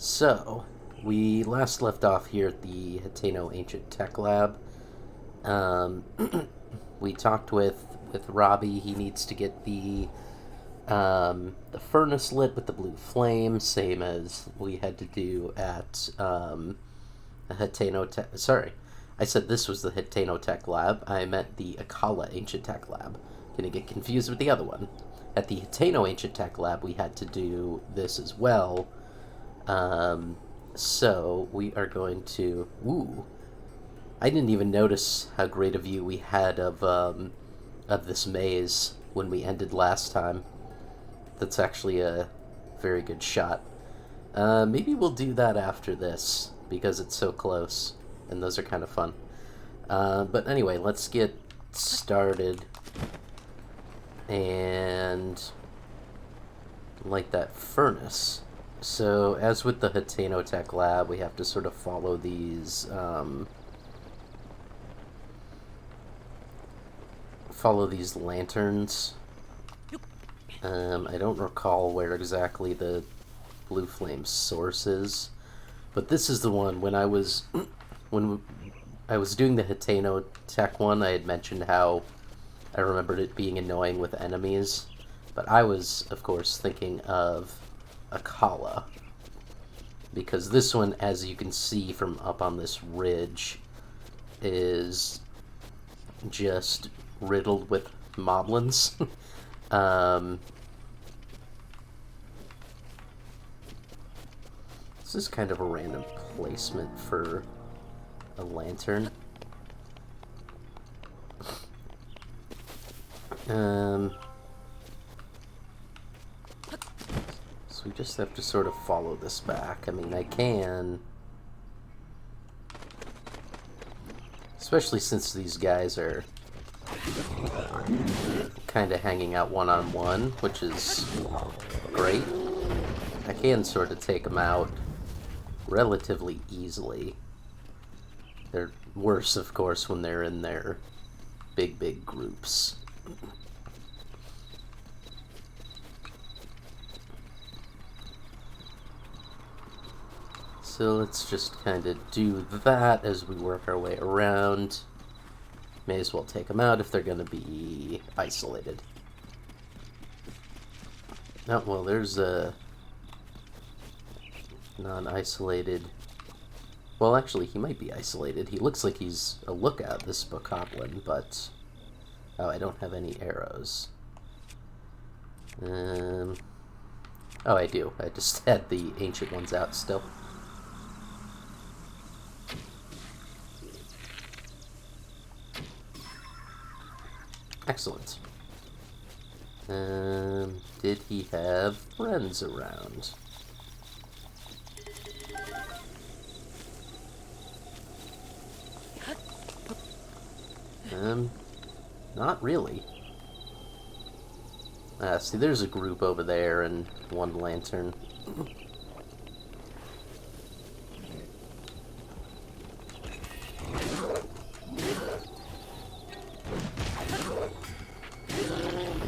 So, we last left off here at the Akkala Ancient Tech Lab. Um, we talked with Robbie. He needs to get the furnace lit with the blue flame, same as we had to do at Akkala Tech. Sorry, I said this was the Akkala Tech Lab. I meant the Akkala Ancient Tech Lab. Gonna get confused with the other one. At the Akkala Ancient Tech Lab, we had to do this as well. So we are going to... Ooh. I didn't even notice how great a view we had of this maze when we ended last time. That's actually a very good shot. Maybe we'll do that after this, because it's so close, and those are kind of fun. But anyway, let's get started. And... light that furnace. So, as with the Akkala Tech Lab, we have to sort of follow these, lanterns. I don't recall where exactly the blue flame source is, but this is the one. When I was doing the Akkala Tech one, I had mentioned how I remembered it being annoying with enemies, but I was, of course, thinking of Akkala, because this one, as you can see from up on this ridge, is just riddled with moblins. This is kind of a random placement for a lantern. So we just have to sort of follow this back. I mean, I can... especially since these guys are kind of hanging out one-on-one, which is great. I can sort of take them out relatively easily. They're worse, of course, when they're in their big groups. So let's just kind of do that as we work our way around. May as well take them out if they're going to be isolated. Oh, well, there's a non-isolated... Well, actually, he might be isolated. He looks like he's a lookout, this bokoblin, but... Oh, I don't have any arrows. Oh, I do. I just had the ancient ones out still. Excellent. Did he have friends around? Not really. See, there's a group over there and one lantern.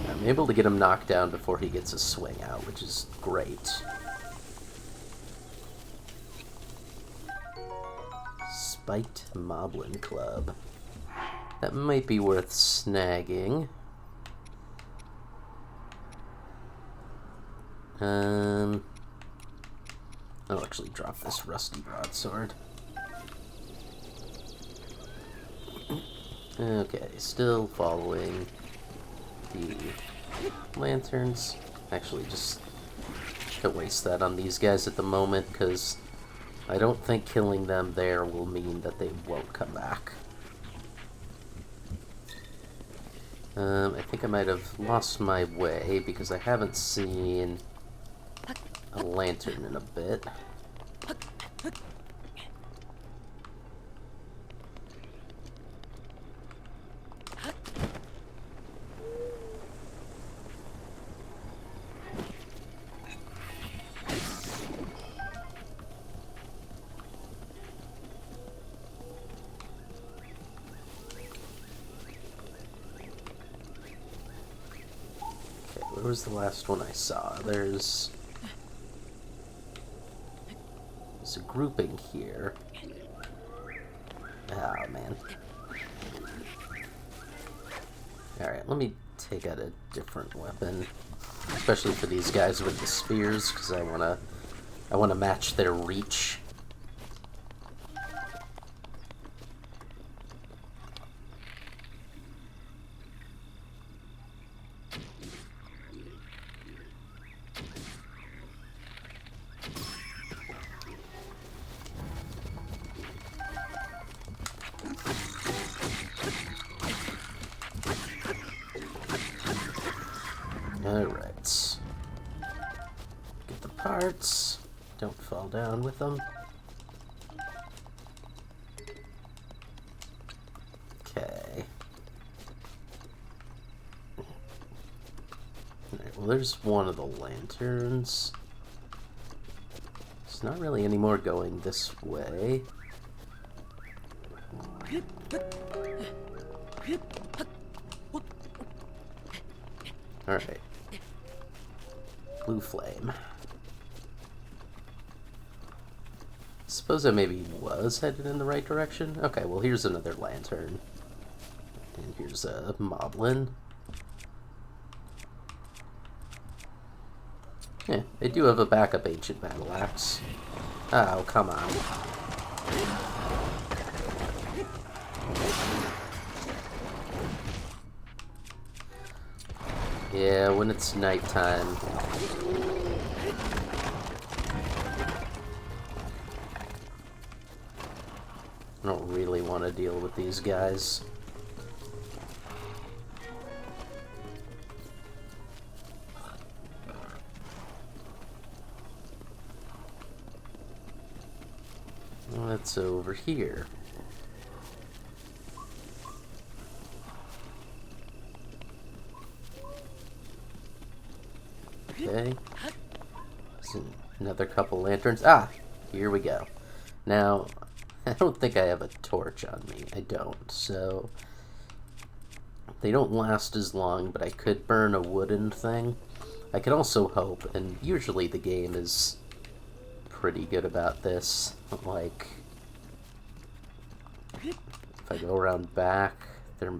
I'm able to get him knocked down before he gets a swing out, which is great. Spiked Moblin Club. That might be worth snagging. I'll actually drop this rusty broadsword. Okay, still following the lanterns. Actually, just don't waste that on these guys at the moment, because I don't think killing them there will mean that they won't come back. I think I might have lost my way, because I haven't seen a lantern in a bit. Where was the last one I saw? There's There's a grouping here. Oh, man. Alright, let me take out a different weapon. Especially for these guys with the spears, because I wanna match their reach. Alright. Get the parts. Don't fall down with them. Okay. Alright, well there's one of the lanterns. There's not really any more going this way. Alright. Blue flame. Suppose I maybe was headed in the right direction. Okay, well here's another lantern. And here's a moblin. Yeah, they do have a backup ancient battle axe. Oh, come on. Yeah, when it's nighttime. I don't really want to deal with these guys. What's over here? Okay. Another couple lanterns. Ah! Here we go. Now, I don't think I have a torch on me. I don't, so... They don't last as long, but I could burn a wooden thing. I can also hope, and usually the game is pretty good about this. Like, if I go around back, there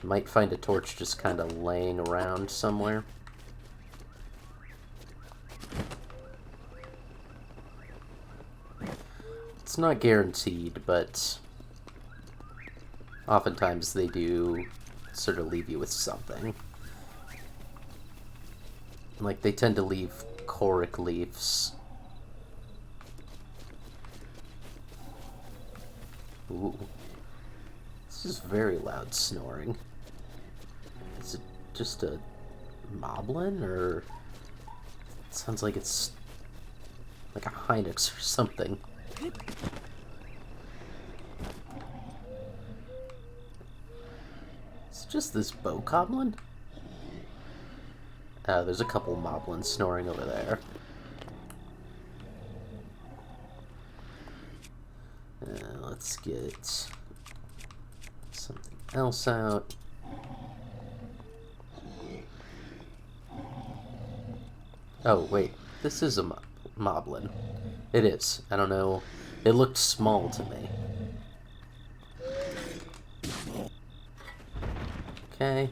might find a torch just kind of laying around somewhere. It's not guaranteed, but oftentimes they do sort of leave you with something. Like, they tend to leave choric leaves. Ooh. This is very loud snoring. Is it just a moblin, or... It sounds like it's like a Hynix or something. It's just this bokoblin? Oh, there's a couple moblins snoring over there. Let's get something else out. Oh, wait. This is a moblin. It is. I don't know. It looked small to me. Okay.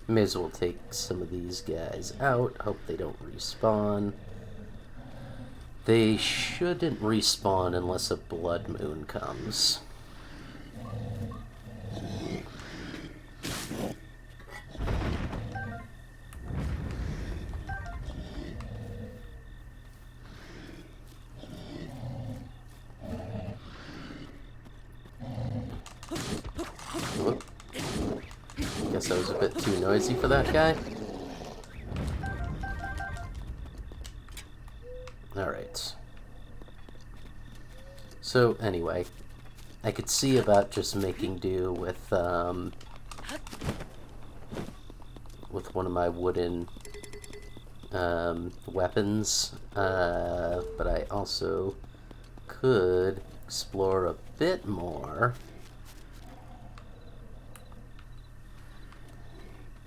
May as well take some of these guys out. Hope they don't respawn. They shouldn't respawn unless a blood moon comes. Whoop. Guess I was a bit too noisy for that guy. Alright. So, anyway, I could see about just making do with one of my wooden weapons, but I also could explore a bit more.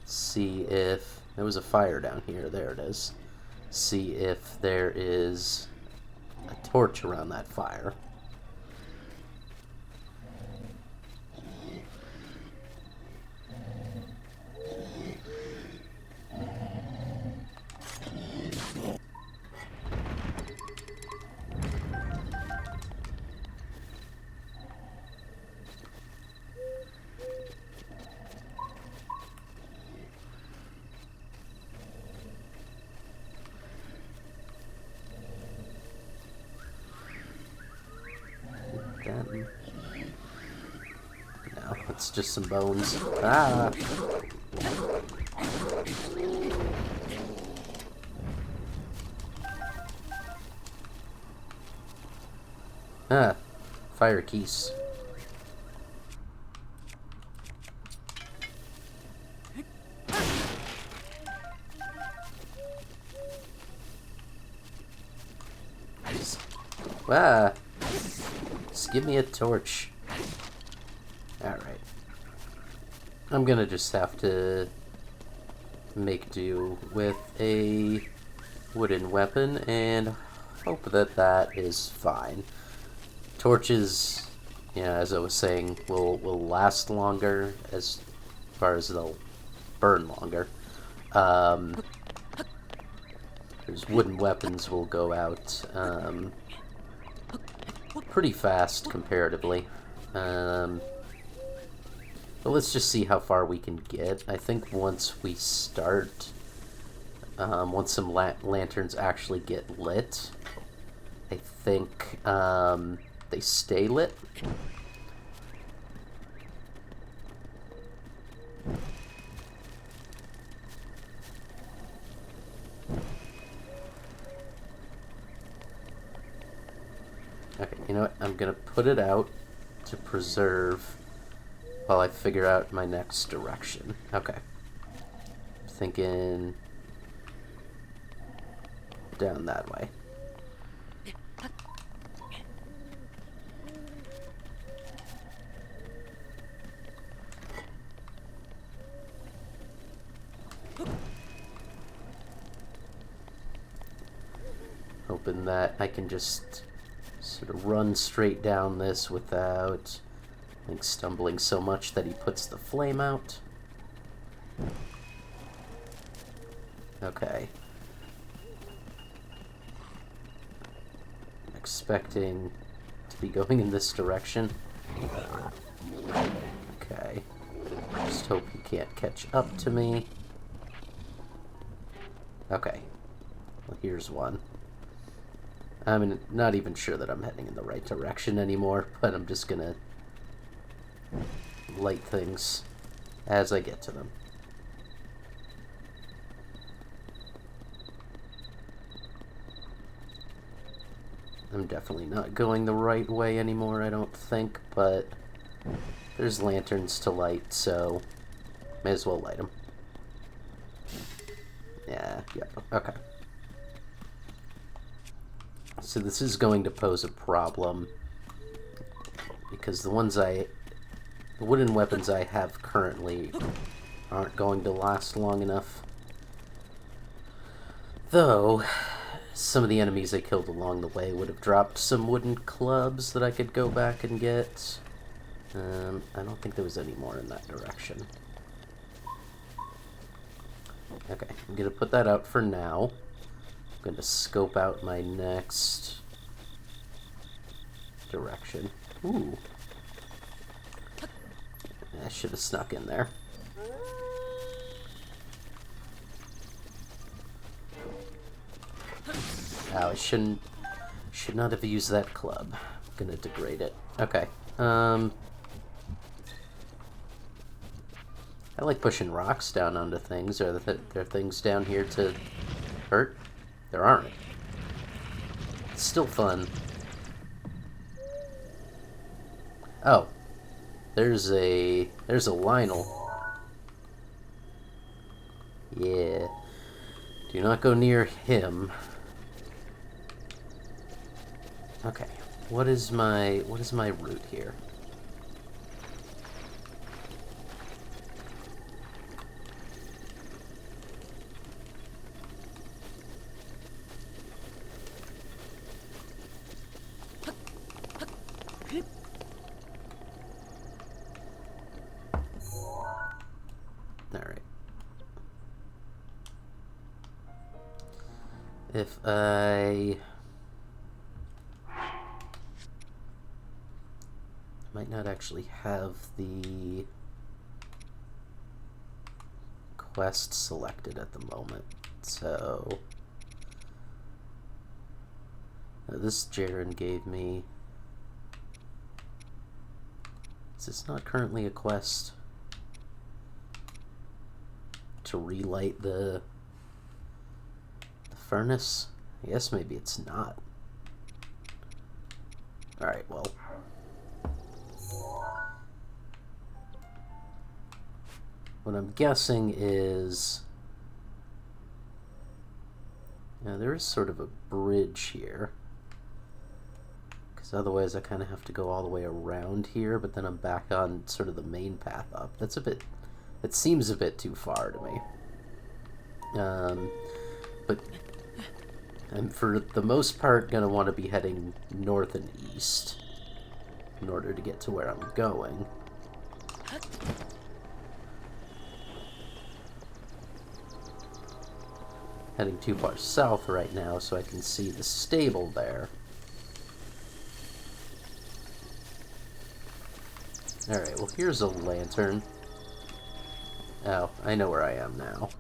See if there was a fire down here. There it is. See if there is a torch around that fire. No, it's just some bones. Ah! Ah, fire keys. Ah! Just give me a torch. Alright. I'm gonna just have to make do with a wooden weapon and hope that that is fine. Torches, yeah, as I was saying, will last longer as far as they'll burn longer. There's wooden weapons will go out pretty fast comparatively. But let's just see how far we can get. I think once we start, once some lanterns actually get lit, I think they stay lit. Okay, you know what? I'm gonna put it out to preserve while I figure out my next direction. Okay. Thinking down that way. Hoping that I can just sort of run straight down this without like stumbling so much that he puts the flame out. Okay. I'm expecting to be going in this direction. Okay. Just hope he can't catch up to me. Okay. Well, here's one. I'm not even sure that I'm heading in the right direction anymore, but I'm just gonna light things as I get to them. I'm definitely not going the right way anymore, I don't think, but there's lanterns to light, so may as well light them. Yeah, okay. So this is going to pose a problem because the wooden weapons I have currently aren't going to last long enough. Though, some of the enemies I killed along the way would have dropped some wooden clubs that I could go back and get. I don't think there was any more in that direction. Okay, I'm gonna put that out for now. I'm going to scope out my next direction. Ooh. I should have snuck in there. Oh, I should not have used that club. I'm going to degrade it. Okay. I like pushing rocks down onto things. Are there things down here to hurt? There aren't. It's still fun. Oh. There's a Lionel. Yeah. Do not go near him. Okay. What is my route here? If I might not actually have the quest selected at the moment, so this Jaren gave me. Is this not currently a quest to relight the furnace? I guess maybe it's not. Alright, well. What I'm guessing is... Now, there is sort of a bridge here. Because otherwise I kind of have to go all the way around here, but then I'm back on sort of the main path up. That's a bit... It seems a bit too far to me. But I'm, for the most part, going to want to be heading north and east in order to get to where I'm going. Heading too far south right now so I can see the stable there. Alright, well here's a lantern. Oh, I know where I am now.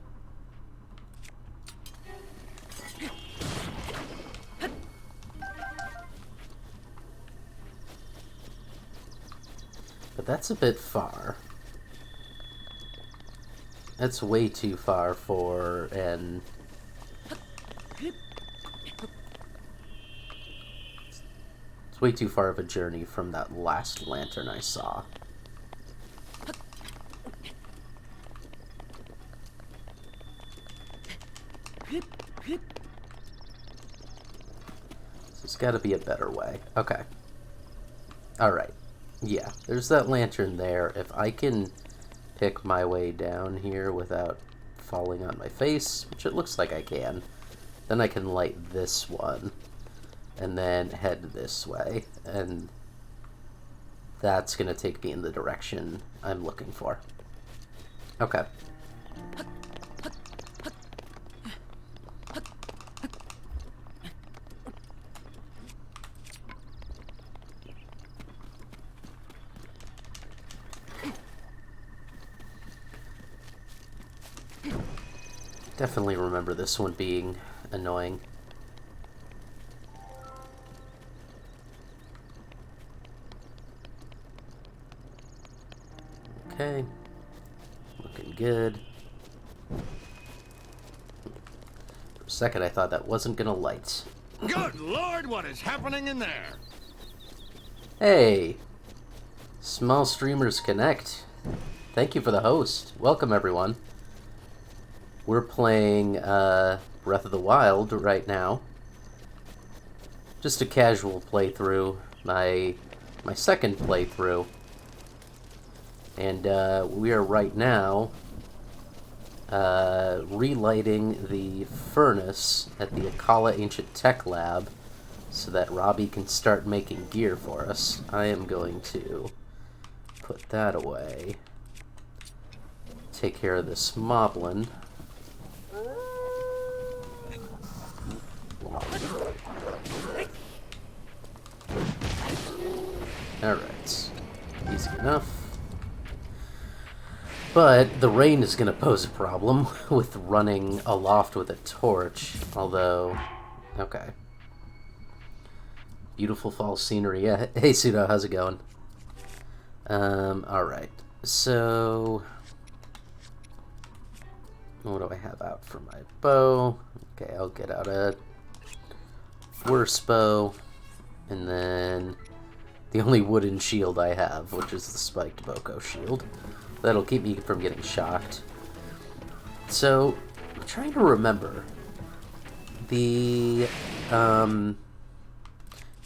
But that's a bit far. That's way too far for an... It's way too far of a journey from that last lantern I saw. There's got to be a better way. Okay. Alright. Yeah, there's that lantern there. If I can pick my way down here without falling on my face, which it looks like I can, then I can light this one and then head this way, and that's going to take me in the direction I'm looking for. Okay. Definitely remember this one being annoying. Okay. Looking good. For a second I thought that wasn't gonna light. Good Lord, what is happening in there? Hey! Small Streamers Connect. Thank you for the host. Welcome everyone. We're playing Breath of the Wild right now. Just a casual playthrough. My second playthrough. And we are right now relighting the furnace at the Akkala Ancient Tech Lab so that Robbie can start making gear for us. I am going to put that away. Take care of this moblin. Alright, easy enough. But the rain is going to pose a problem with running aloft with a torch, although, okay. Beautiful fall scenery. Yeah, hey Pseudo, how's it going? Alright, so... What do I have out for my bow? Okay, I'll get out a worse bow, and then the only wooden shield I have, which is the spiked Boko shield. That'll keep me from getting shocked. So, I'm trying to remember. The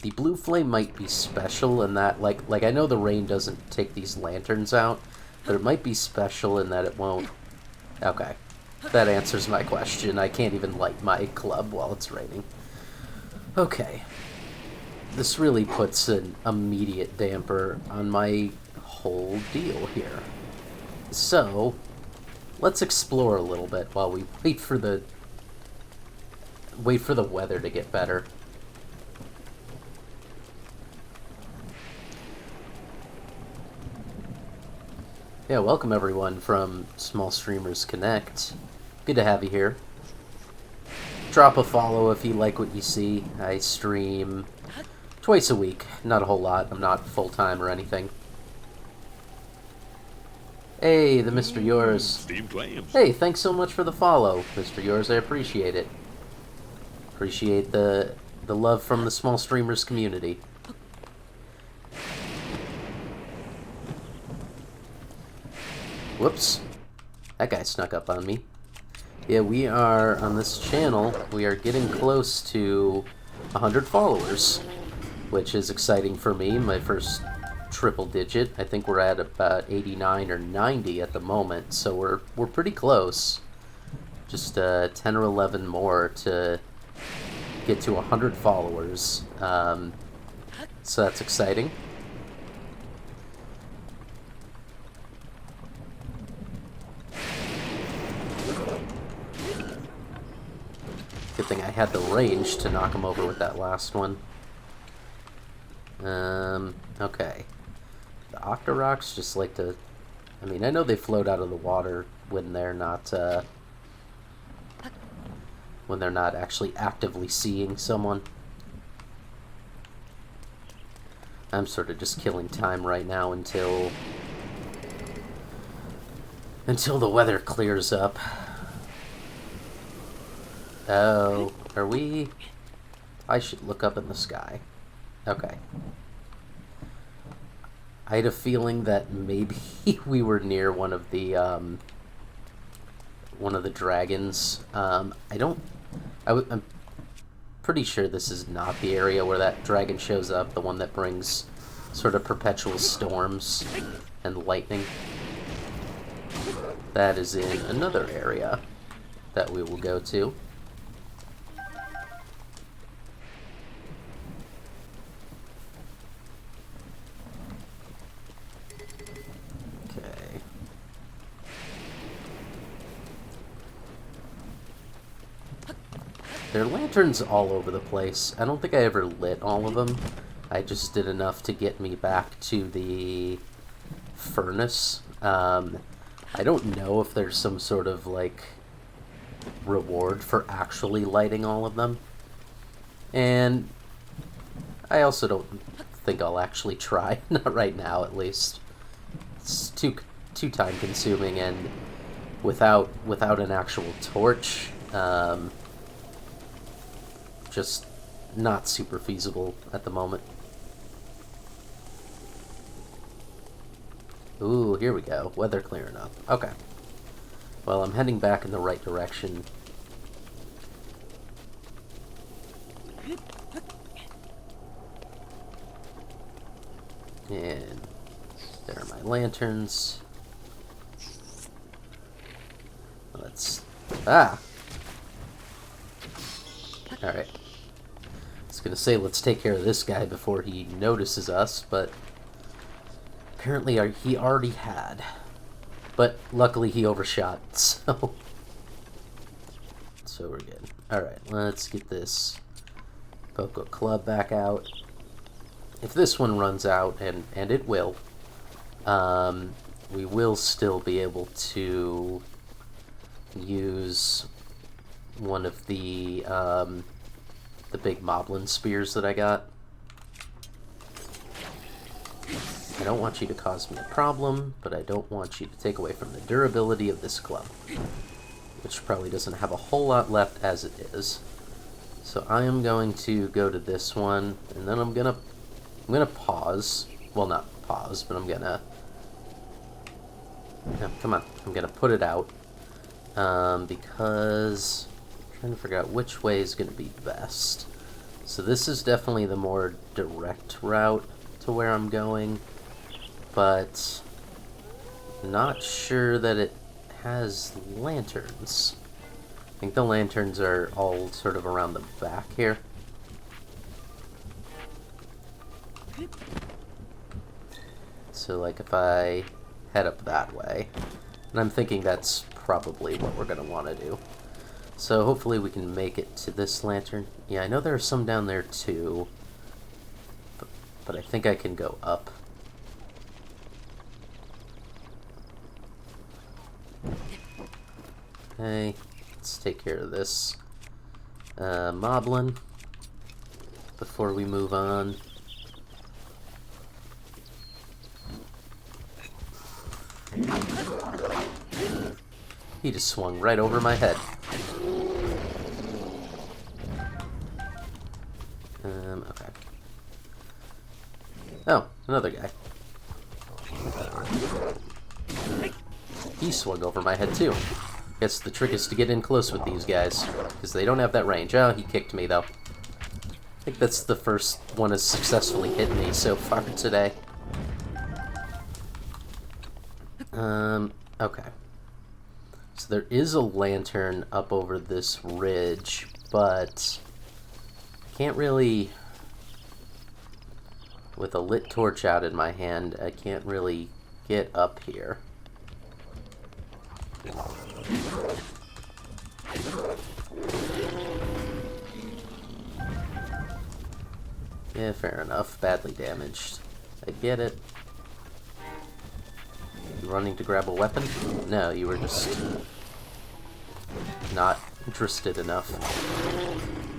The blue flame might be special in that, like I know the rain doesn't take these lanterns out, but it might be special in that it won't... Okay. That answers my question. I can't even light my club while it's raining. Okay. This really puts an immediate damper on my whole deal here. So, let's explore a little bit while we wait for the weather to get better. Yeah, welcome everyone from Small Streamers Connect. Good to have you here. Drop a follow if you like what you see. I stream twice a week. Not a whole lot. I'm not full-time or anything. Hey, the Mr. Yours. Steve claims. Hey, thanks so much for the follow, Mr. Yours. I appreciate it. Appreciate the love from the Small Streamers community. Whoops. That guy snuck up on me. Yeah, we are, on this channel, we are getting close to 100 followers, which is exciting for me, my first triple digit. I think we're at about 89 or 90 at the moment, so we're pretty close. Just 10 or 11 more to get to 100 followers. So that's exciting. Good thing I had the range to knock him over with that last one. Okay. The Octoroks just like to... I mean, I know they float out of the water when they're not actually actively seeing someone. I'm sort of just killing time right now until the weather clears up. Oh, are we... I should look up in the sky. Okay. I had a feeling that maybe we were near one of the dragons. I'm pretty sure this is not the area where that dragon shows up, the one that brings sort of perpetual storms and lightning. That is in another area that we will go to. There are lanterns all over the place. I don't think I ever lit all of them. I just did enough to get me back to the furnace. I don't know if there's some sort of, like, reward for actually lighting all of them. And I also don't think I'll actually try. Not right now, at least. It's too time consuming, and without an actual torch, just not super feasible at the moment. Ooh, here we go. Weather clearing up. Okay. Well, I'm heading back in the right direction. And there are my lanterns. Let's... Ah! Alright. I was gonna say, let's take care of this guy before he notices us, but apparently he already had. But luckily he overshot, so we're good. Alright, let's get this Poco Club back out. If this one runs out, and it will, we will still be able to use one of the big Moblin spears that I got. I don't want you to cause me a problem, but I don't want you to take away from the durability of this club, which probably doesn't have a whole lot left as it is. So I am going to go to this one, and then I'm gonna pause. Well, not pause, but I'm gonna... No, come on. I'm gonna put it out, because I'm trying to figure out which way is gonna be best. So this is definitely the more direct route to where I'm going, but not sure that it has lanterns. I think the lanterns are all sort of around the back here. So, like, if I head up that way, and I'm thinking that's probably what we're going to want to do. So hopefully we can make it to this lantern. Yeah, I know there are some down there too, but I think I can go up. Okay, let's take care of this moblin before we move on. He just swung right over my head. Okay. Oh, another guy. He swung over my head too. Guess the trick is to get in close with these guys, because they don't have that range. Oh, he kicked me though. I think that's the first one has successfully hit me so far today. Okay. So there is a lantern up over this ridge, but I can't really, with a lit torch out in my hand, I can't really get up here. Yeah, fair enough. Badly damaged. I get it. You running to grab a weapon? No, you were just not interested enough.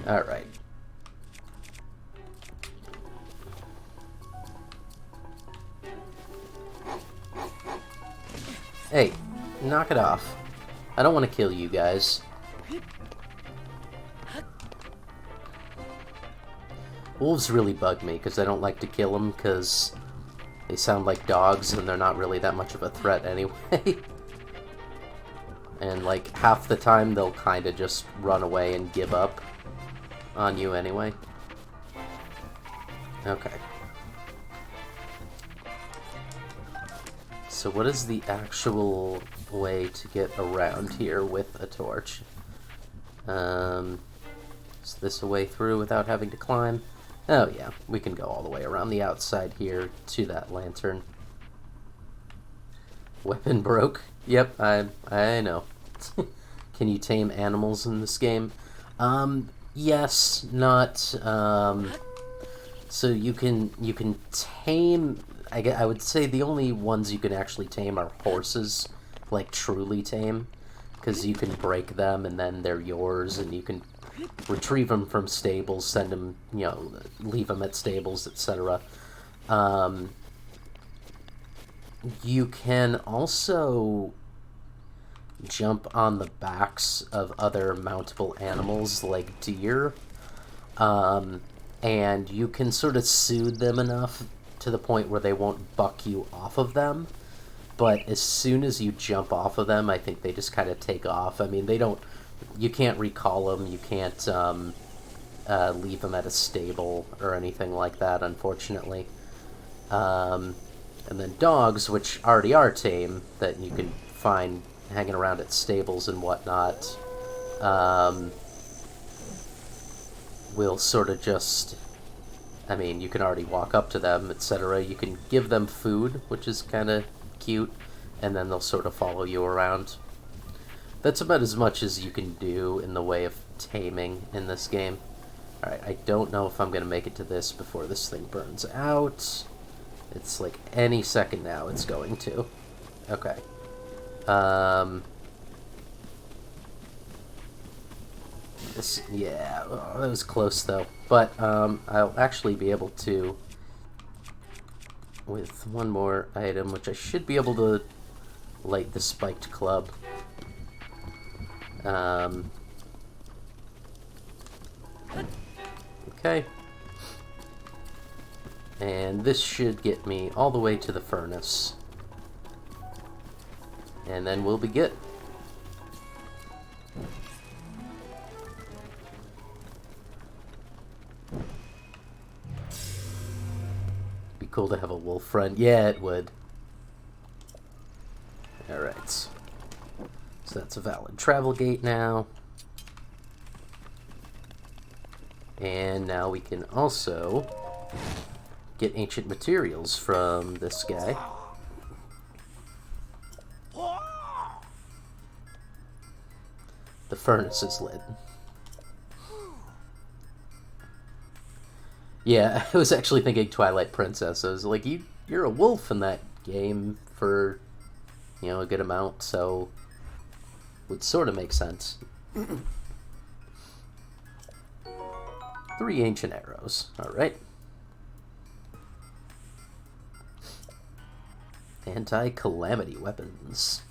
Alright. Hey, knock it off. I don't want to kill you guys. Wolves really bug me, because I don't like to kill them, because they sound like dogs, and they're not really that much of a threat anyway. And, like, half the time they'll kind of just run away and give up on you anyway. Okay. So what is the actual way to get around here with a torch? Is this a way through without having to climb? Oh yeah, we can go all the way around the outside here to that lantern. Weapon broke. Yep, I know. Can you tame animals in this game? Yes, not. So you can tame. I would say the only ones you can actually tame are horses, like truly tame, because you can break them and then they're yours, and you can retrieve them from stables, send them, you know, leave them at stables, etc. You can also jump on the backs of other mountable animals like deer, and you can sort of soothe them enough to the point where they won't buck you off of them. But as soon as you jump off of them, I think they just kind of take off. I mean, they don't. You can't recall them. You can't leave them at a stable or anything like that, unfortunately. And then dogs, which already are tame, that you can find hanging around at stables and whatnot, will sort of just... I mean, you can already walk up to them, etc. You can give them food, which is kind of cute, and then they'll sort of follow you around. That's about as much as you can do in the way of taming in this game. Alright, I don't know if I'm going to make it to this before this thing burns out. It's like any second now it's going to. Okay. Yeah, oh, that was close though. But I'll actually be able to, with one more item, which I should be able to light the spiked club. Okay. And this should get me all the way to the furnace. And then we'll be good. be cool to have a wolf friend. Yeah, it would. Alright. So that's a valid travel gate now. And now we can also get ancient materials from this guy. The furnace is lit. Yeah, I was actually thinking Twilight Princess. I was like, you're a wolf in that game for, you know, a good amount, so would sort of make sense. 3 ancient arrows. Alright. Anti-calamity weapons.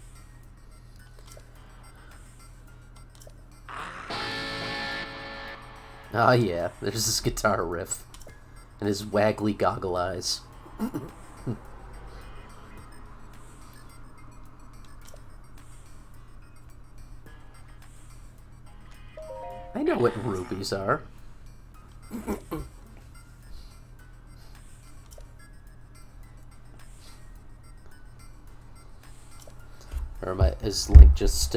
Ah, yeah, there's this guitar riff. And his waggly goggle eyes. I know what rupees are. Or is Link just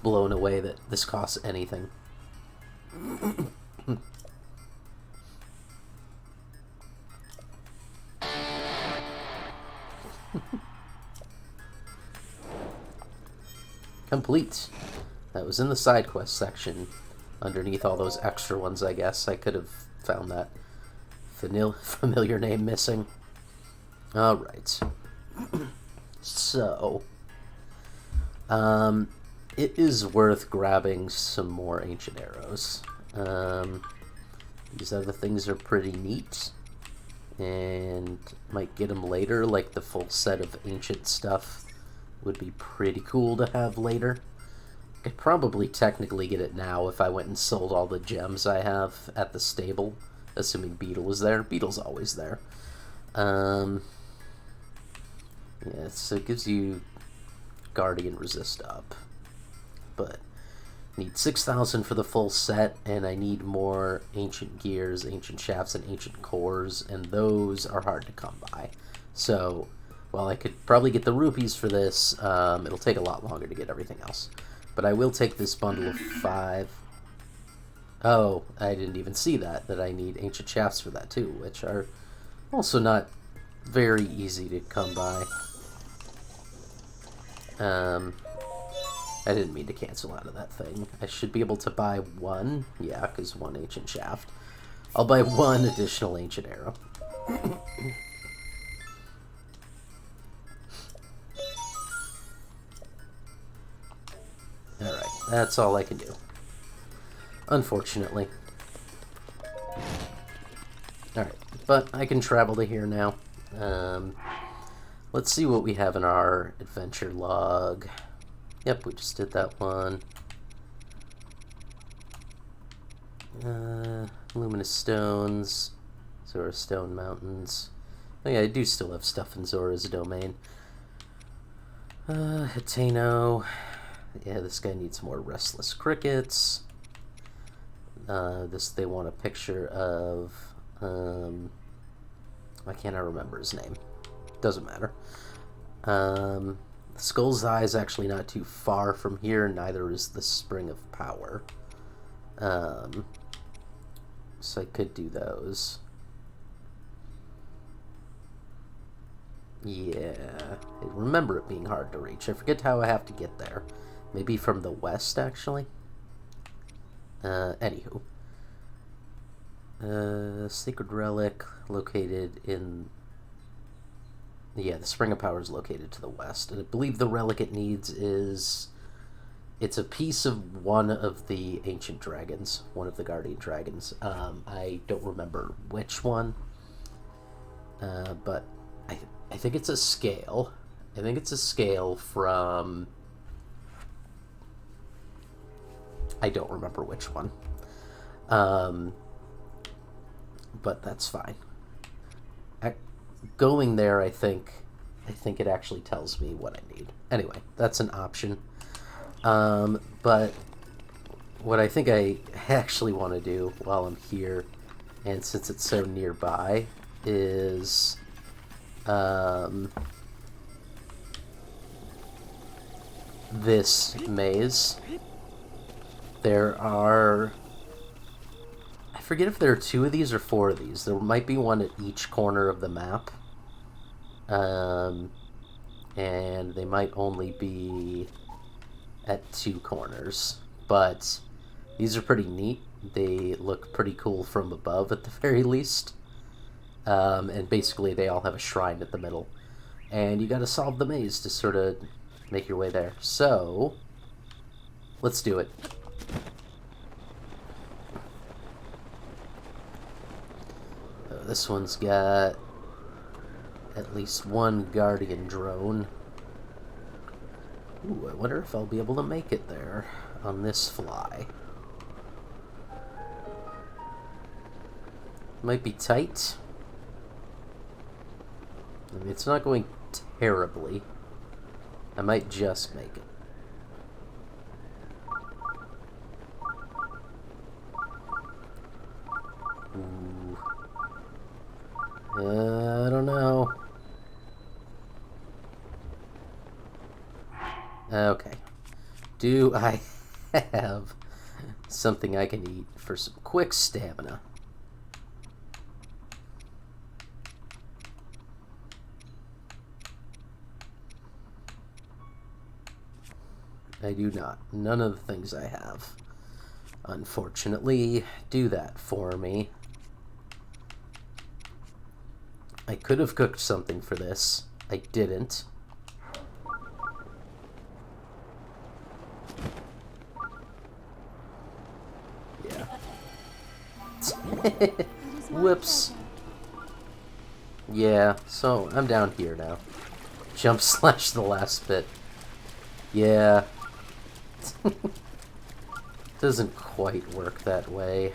blown away that this costs anything? Complete. That was in the side quest section. Underneath all those extra ones, I guess. I could have found that familiar name missing. Alright. So, it is worth grabbing some more ancient arrows. These other things are pretty neat. And might get them later, like the full set of ancient stuff would be pretty cool to have later. I'd probably technically get it now if I went and sold all the gems I have at the stable, assuming Beetle was there. Beetle's always there. Yeah, so it gives you Guardian Resist up. But need 6,000 for the full set, and I need more ancient gears, ancient shafts, and ancient cores, and those are hard to come by. So, while I could probably get the rupees for this, it'll take a lot longer to get everything else. But I will take this bundle of 5. Oh, I didn't even see that I need ancient shafts for that too, which are also not very easy to come by. I didn't mean to cancel out of that thing. I should be able to buy 1. Yeah, because 1 ancient shaft. I'll buy 1 additional ancient arrow. Alright, that's all I can do. Unfortunately. Alright, but I can travel to here now. Let's see what we have in our adventure log. Yep, we just did that one. Luminous Stones. Zora Stone Mountains. Oh yeah, I do still have stuff in Zora's domain. Hateno. Yeah, this guy needs more restless crickets. They want a picture of, why can't I remember his name? Doesn't matter. Skull's Eye is actually not too far from here, neither is the Spring of Power. So I could do those. Yeah, I remember it being hard to reach. I forget how I have to get there. Maybe from the west, actually? Anywho. Sacred Relic, located in... Yeah, the Spring of Power is located to the west. And I believe the relic it needs is... It's a piece of one of the ancient dragons. One of the guardian dragons. I don't remember which one. But I think it's a scale. I think it's a scale from... I don't remember which one. But that's fine. Going there, I think it actually tells me what I need. Anyway, that's an option. But what I think I actually want to do while I'm here, and since it's so nearby, is this maze. There are... I forget if there are 2 of these or 4 of these. There might be one at each corner of the map. And they might only be at 2 corners. But these are pretty neat. They look pretty cool from above, at the very least. And basically they all have a shrine at the middle. And you gotta solve the maze to sort of make your way there. So, let's do it. This one's got at least 1 guardian drone. Ooh, I wonder if I'll be able to make it there on this fly. Might be tight. I mean, it's not going terribly. I might just make it. Ooh. I don't know. Okay. Do I have something I can eat for some quick stamina? I do not. None of the things I have, unfortunately, do that for me. I could have cooked something for this. I didn't. Yeah. Whoops. Yeah, so I'm down here now. Jump slash the last bit. Yeah. Doesn't quite work that way.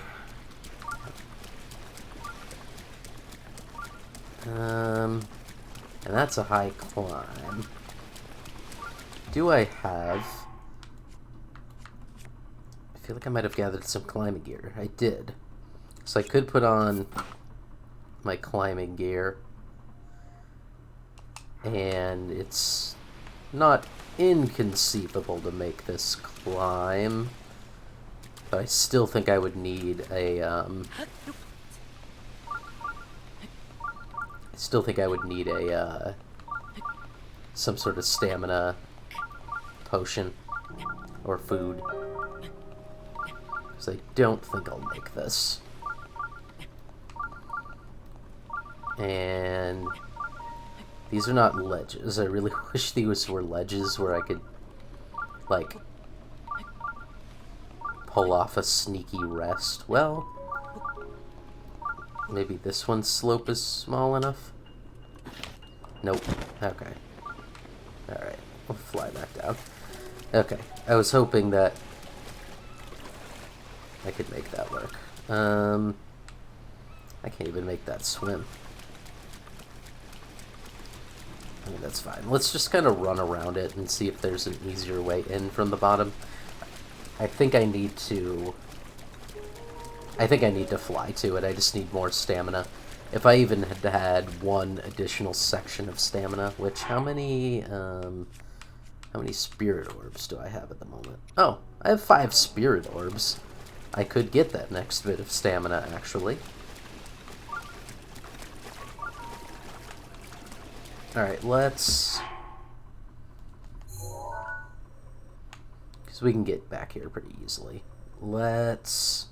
And that's a high climb. Do I have... I feel like I might have gathered some climbing gear. I did. So I could put on my climbing gear. And it's not inconceivable to make this climb. But I still think I would need a, some sort of stamina potion or food. Because I don't think I'll make this. And these are not ledges. I really wish these were ledges where I could, like, pull off a sneaky rest. Well, maybe this one's slope is small enough? Nope. Okay. Alright, we'll fly back down. Okay, I was hoping that I could make that work. I can't even make that swim. I mean, that's fine. Let's just kind of run around it and see if there's an easier way in from the bottom. I think I need to fly to it. I just need more stamina. If I even had 1 additional section of stamina, which, how many spirit orbs do I have at the moment? Oh, I have 5 spirit orbs. I could get that next bit of stamina, actually. Alright, let's... because we can get back here pretty easily. Let's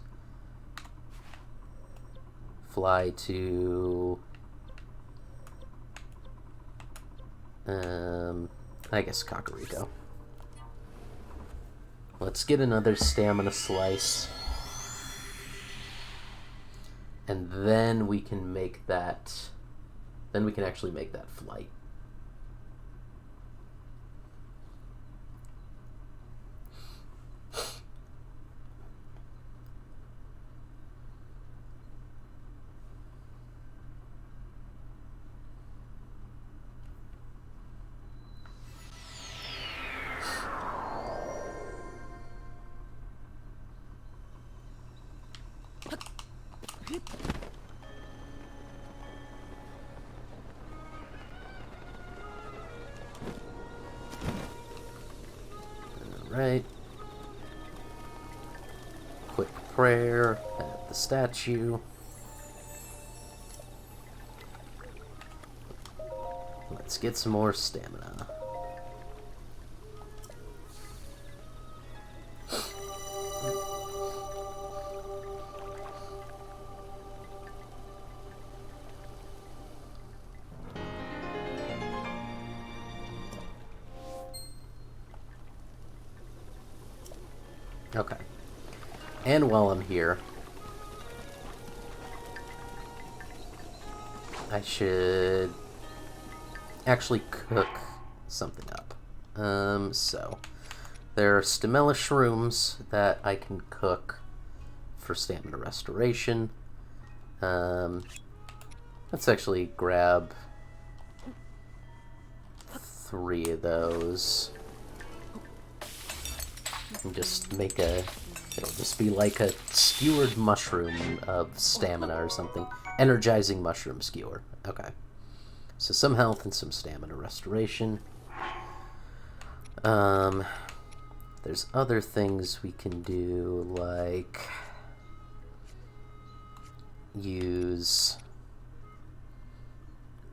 fly to... I guess Kakariko. Let's get another stamina slice. And then we can make that... then we can actually make that flight. Alright. Quick prayer at the statue. Let's get some more stamina. Okay. And while I'm here, I should actually cook something up. So there are stamella shrooms that I can cook for stamina restoration. Let's actually grab 3 of those. And just make a... It'll just be like a skewered mushroom of stamina or something. Energizing mushroom skewer. Okay. So some health and some stamina restoration. There's other things we can do, like... use...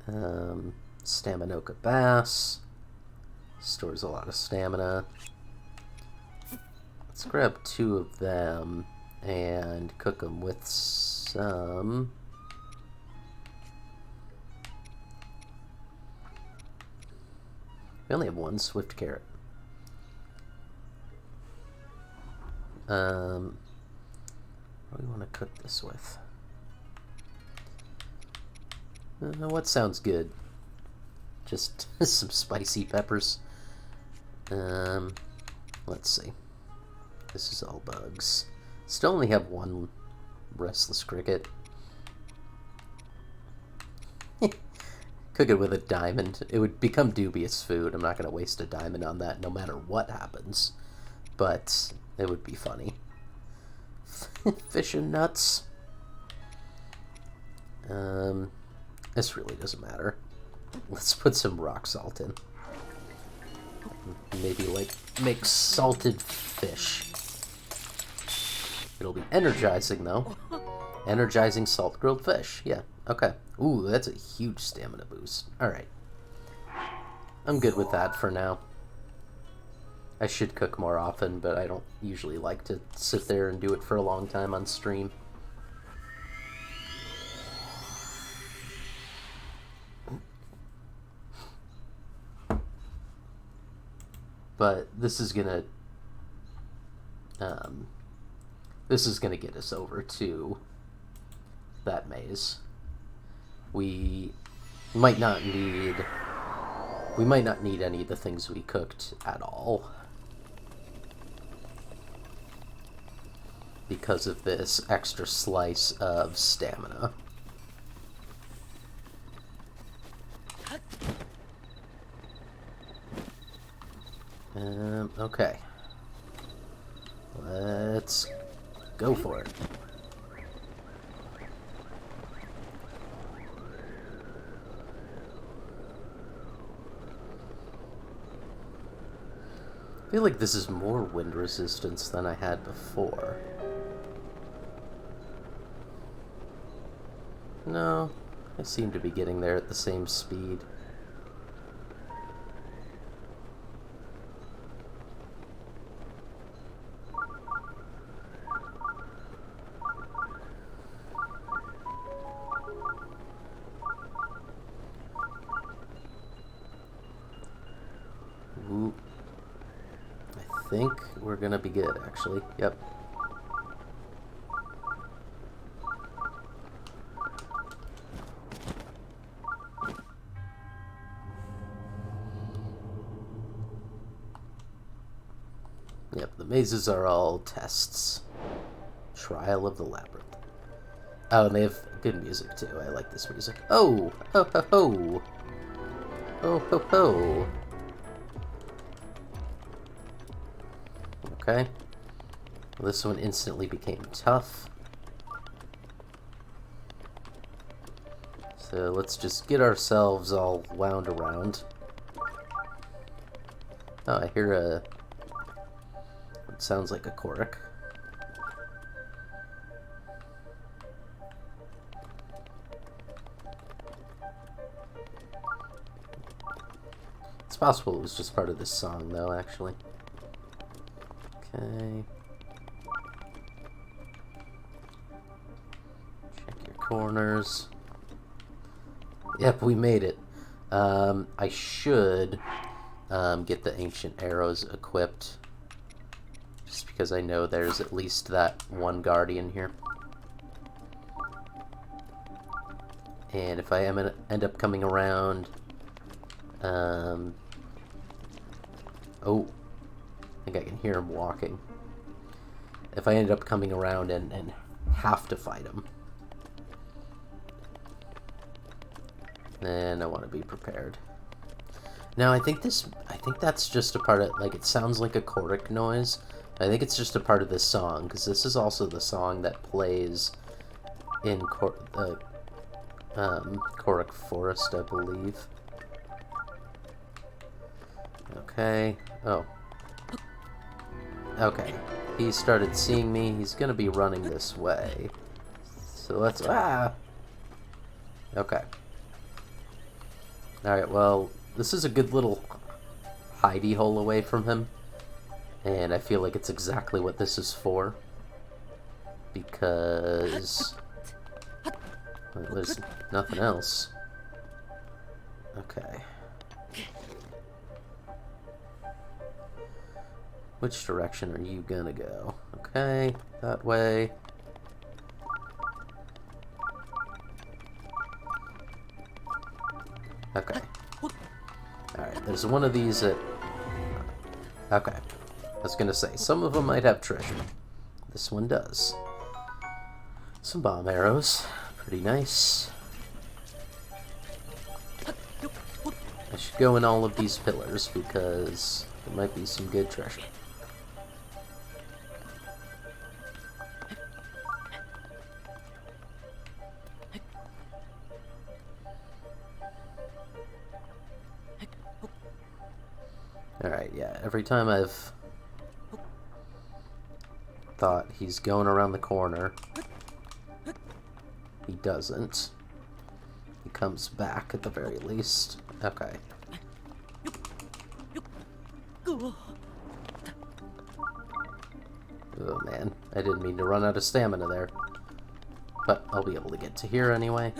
Staminoka Bass. Stores a lot of stamina. Let's grab 2 of them and cook them with some... We only have 1 swift carrot. What do we want to cook this with? What sounds good? Just some spicy peppers. Let's see. This is all bugs. Still only have 1 restless cricket. Cook it with a diamond. It would become dubious food. I'm not going to waste a diamond on that no matter what happens. But it would be funny. Fish and nuts. This really doesn't matter. Let's put some rock salt in. Maybe, like, make salted fish. It'll be energizing, though. Energizing salt grilled fish. Yeah, okay. Ooh, that's a huge stamina boost. Alright. I'm good with that for now. I should cook more often, but I don't usually like to sit there and do it for a long time on stream. But this is gonna get us over to that maze. We might not need any of the things we cooked at all because of this extra slice of stamina. Okay. Let's go for it. I feel like this is more wind resistance than I had before. No, I seem to be getting there at the same speed. Ooh. I think we're gonna be good, actually. Yep. Yep, the mazes are all tests. Trial of the Labyrinth. Oh, and they have good music, too. I like this music. Oh! Ho ho ho! Ho ho ho! Okay. Well, this one instantly became tough. So let's just get ourselves all wound around. Oh, I hear a It sounds like a Korok. It's possible it was just part of this song, though, actually. Okay. Check your corners. Yep, we made it. I should get the ancient arrows equipped. Just because I know there's at least that one guardian here. And if I end up coming around... oh, I think I can hear him walking. If I end up coming around and have to fight him, then I want to be prepared. Now, I think that's just a part of, like, it sounds like a Korok noise. I think it's just a part of this song, because this is also the song that plays in Korok Forest, I believe. Okay. Oh. Okay. He started seeing me. He's gonna be running this way. So let's... Ah! Okay. Alright, well, this is a good little hidey hole away from him. And I feel like it's exactly what this is for. Because... well, there's nothing else. Okay. Which direction are you gonna go? Okay, that way. Okay. Alright, there's one of these that... okay. I was gonna say, some of them might have treasure. This one does. Some bomb arrows. Pretty nice. I should go in all of these pillars because there might be some good treasure. Alright, yeah, every time I've thought he's going around the corner, he doesn't. He comes back at the very least. Okay. Oh man, I didn't mean to run out of stamina there. But I'll be able to get to here anyway.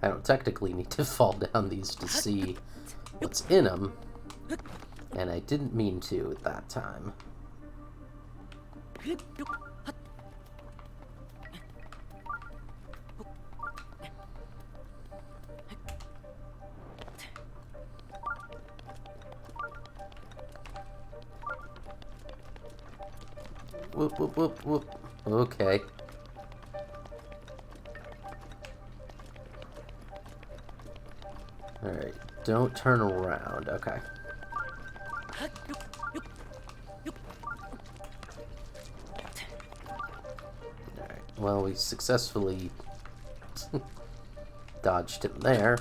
I don't technically need to fall down these to see what's in them. And I didn't mean to at that time. Whoop, whoop, whoop, whoop. Okay. Alright, don't turn around. Okay. Alright, well, we successfully dodged him there.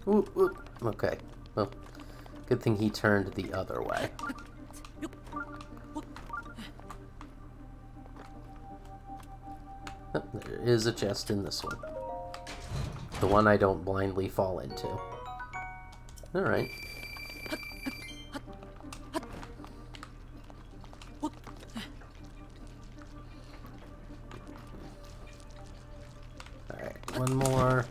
Whoop, whoop. Okay, well, good thing he turned the other way. Oh, there is a chest in this one. The one I don't blindly fall into. Alright. Alright, one more.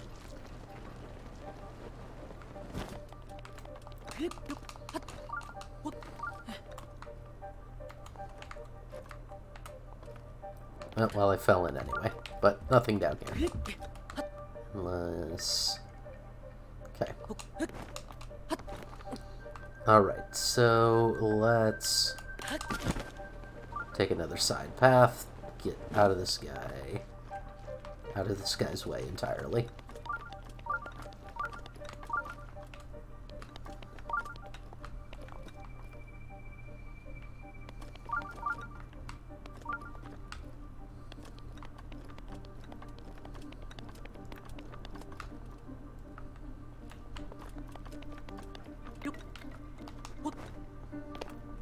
Well, I fell in anyway, but nothing down here. Unless... okay. Alright, so let's take another side path, get out of this guy, out of this guy's way entirely.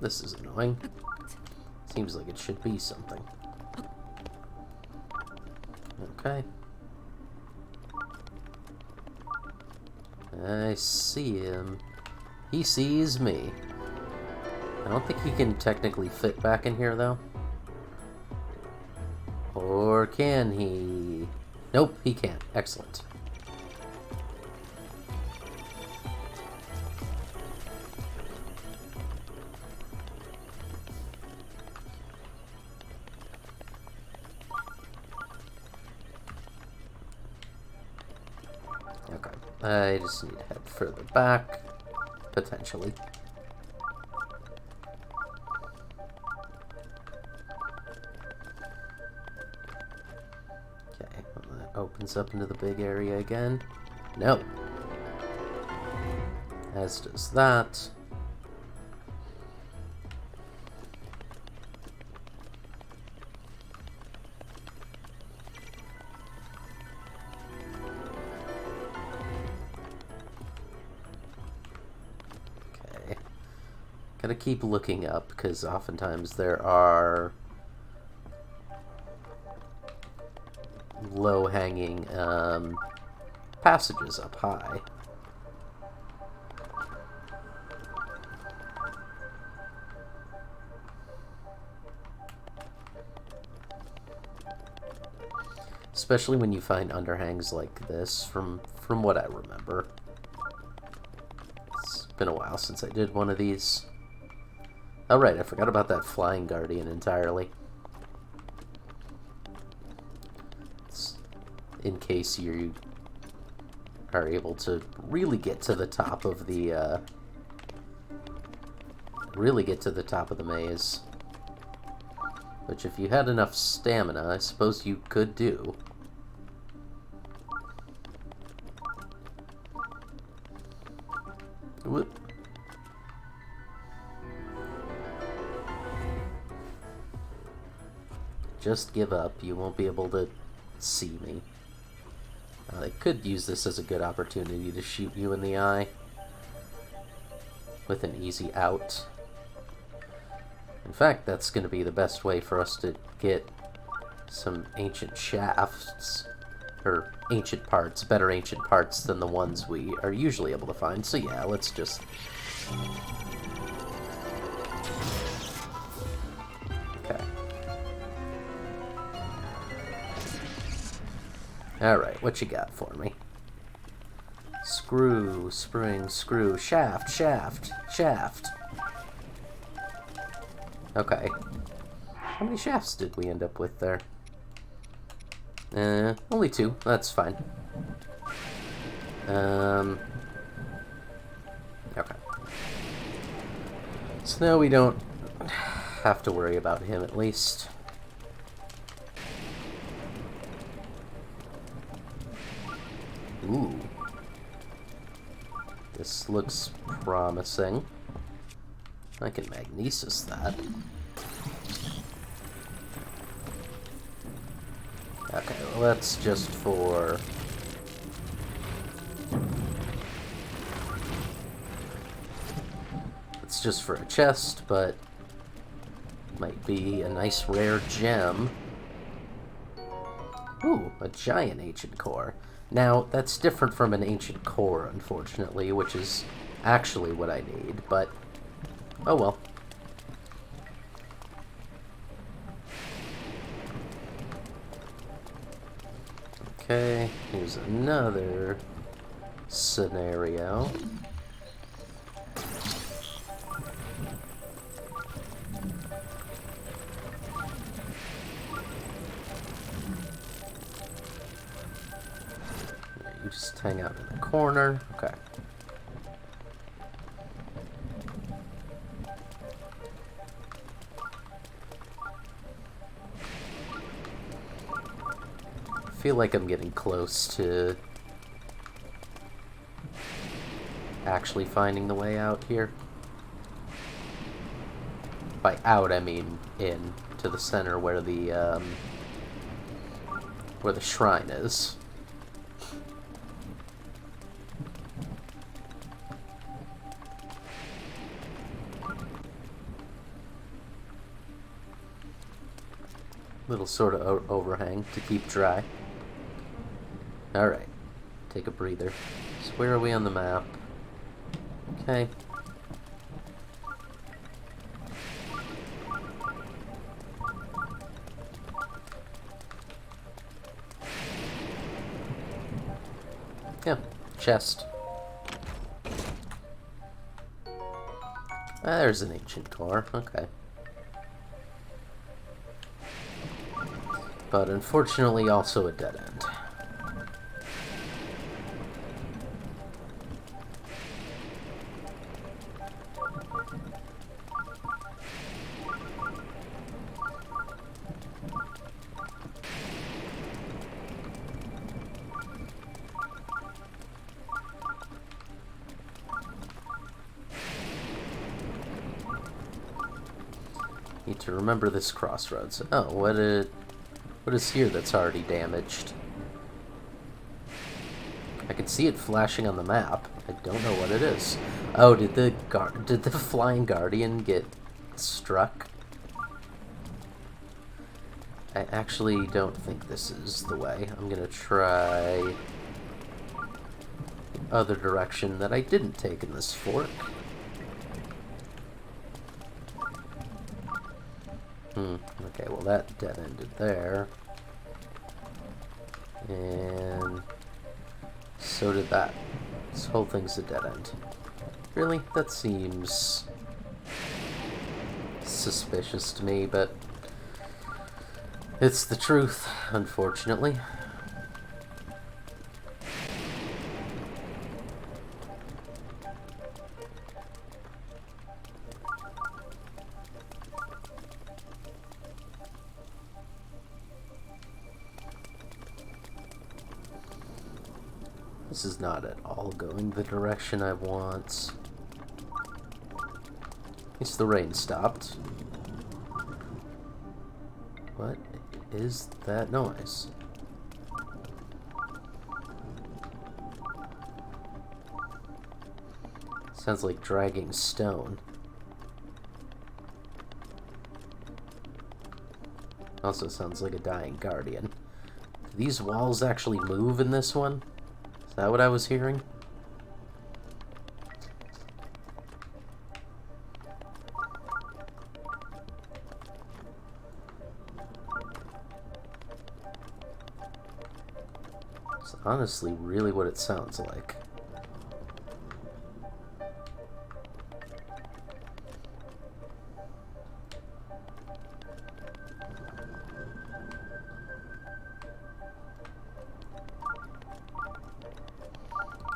this is annoying. Seems like it should be something. Okay. I see him. He sees me. I don't think he can technically fit back in here, though. Or can he? Nope, he can't. Excellent. Okay, I just need to head further back, potentially. Okay, well, that opens up into the big area again. No. As does that. Gotta keep looking up, because oftentimes there are low-hanging passages up high. Especially when you find underhangs like this, from what I remember. It's been a while since I did one of these. Oh right, I forgot about that flying guardian entirely. It's in case you are able to really get to the top of the maze. Which, if you had enough stamina, I suppose you could do. Whoop. Just give up. You won't be able to see me. They could use this as a good opportunity to shoot you in the eye with an easy out. In fact, that's going to be the best way for us to get some ancient shafts, or ancient parts, better ancient parts than the ones we are usually able to find. So yeah, let's just... Okay. Alright, what you got for me? Screw, spring, screw, shaft, shaft, shaft. Okay. How many shafts did we end up with there? Only 2. That's fine. Okay. So now we don't have to worry about him, at least. Ooh. This looks promising. I can magnesis that. Okay, well that's just for... It's just for a chest, but might be a nice rare gem. Ooh, a giant ancient core. Now, that's different from an ancient core, unfortunately, which is actually what I need, but oh well. Okay, here's another scenario. You just hang out in the corner. Okay. I feel like I'm getting close to actually finding the way out here. By out, I mean in to the center where the shrine is. Little sort of overhang to keep dry. Alright. Take a breather. So where are we on the map? Okay. Yeah, chest. There's an ancient door, okay. But unfortunately also a dead end. Need to remember this crossroads. Oh, what is here that's already damaged? I can see it flashing on the map. I don't know what it is. Oh, did the flying guardian get struck? I actually don't think this is the way. I'm gonna try the other direction that I didn't take in this fork. Okay, well that dead ended there. And so did that. This whole thing's a dead end. Really? That seems suspicious to me, but it's the truth, unfortunately. This is not at all going the direction I want. At least the rain stopped. What is that noise? Sounds like dragging stone. Also sounds like a dying guardian. Do these walls actually move in this one? Is that what I was hearing? It's honestly really what it sounds like.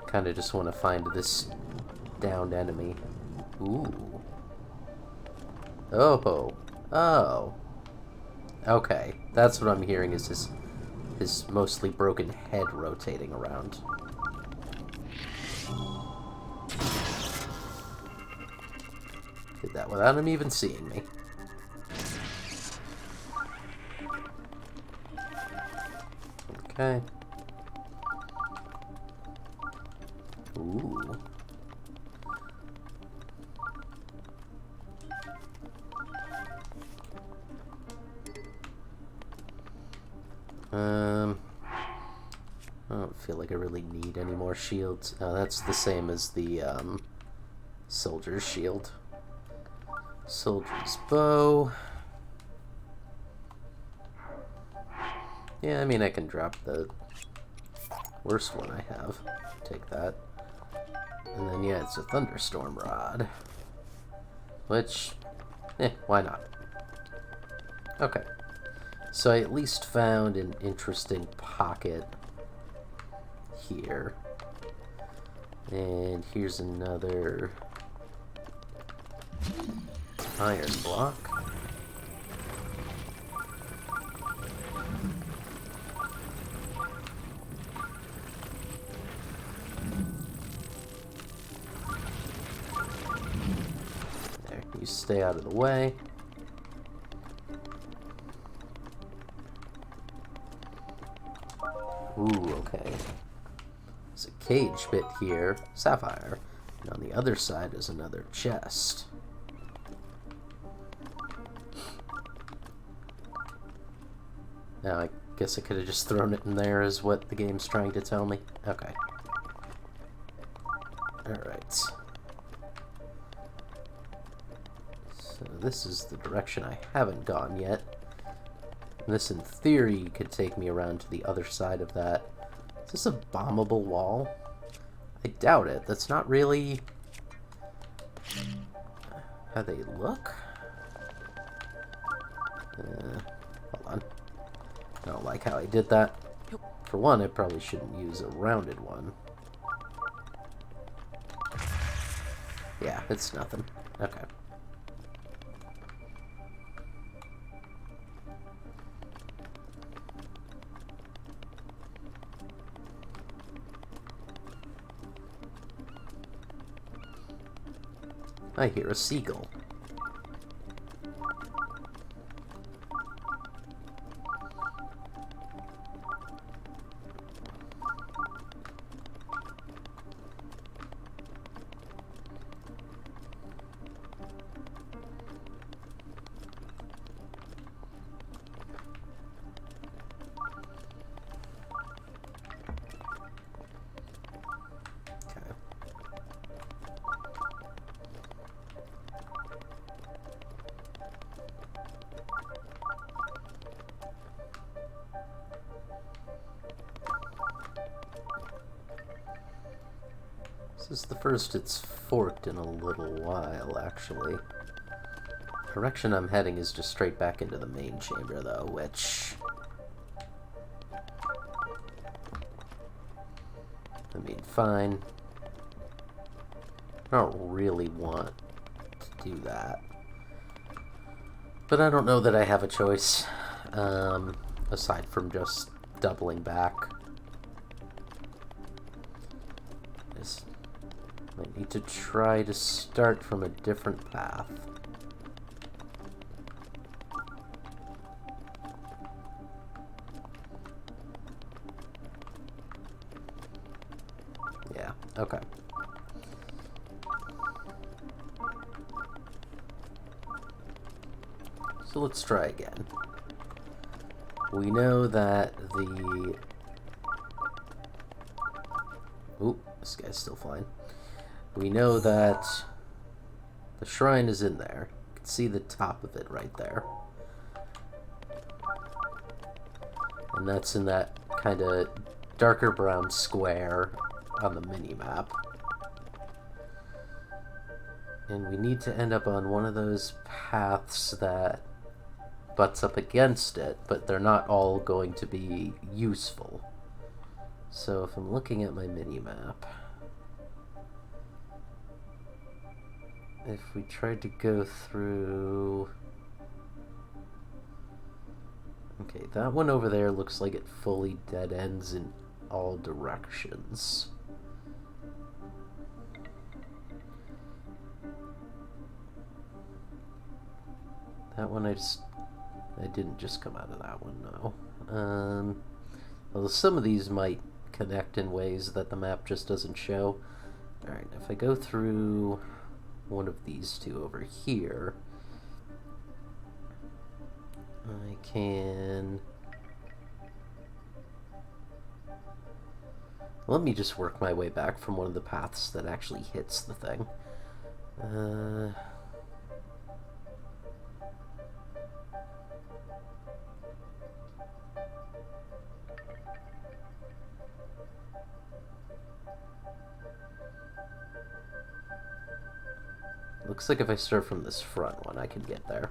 Kind of just want to find this downed enemy. Ooh. Oh. Oh. Okay. That's what I'm hearing is his mostly broken head rotating around. Did that without him even seeing me. Okay. Ooh. I don't feel like I really need any more shields. That's the same as the soldier's shield. Soldier's bow. Yeah, I mean I can drop the worst one I have. Take that. And then, yeah, it's a thunderstorm rod. Which, why not? Okay. So I at least found an interesting pocket here. And here's another iron block. You stay out of the way. Ooh, okay. There's a cage bit here, sapphire, and on the other side is another chest. Now, I guess I could have just thrown it in there is what the game's trying to tell me. Okay. Alright. So this is the direction I haven't gone yet. This, in theory, could take me around to the other side of that. Is this a bombable wall? I doubt it. That's not really how they look. Hold on. I don't like how I did that. For one, I probably shouldn't use a rounded one. Yeah, it's nothing. Okay. I hear a seagull. This is the first it's forked in a little while, actually. The direction I'm heading is just straight back into the main chamber, though, which... I mean, fine. I don't really want to do that. But I don't know that I have a choice, aside from just doubling back. I need to try to start from a different path. Yeah, okay. So let's try again. We know that the... Oop, this guy's still flying. We know that the shrine is in there. You can see the top of it right there. And that's in that kind of darker brown square on the mini-map. And we need to end up on one of those paths that butts up against it, but they're not all going to be useful. So if I'm looking at my mini-map... If we tried to go through... Okay, that one over there looks like it fully dead ends in all directions. That one I didn't just come out of that one, no. Although some of these might connect in ways that the map just doesn't show. Alright, if I go through one of these two over here, I can... Let me just work my way back from one of the paths that actually hits the thing. Looks like if I start from this front one, I can get there.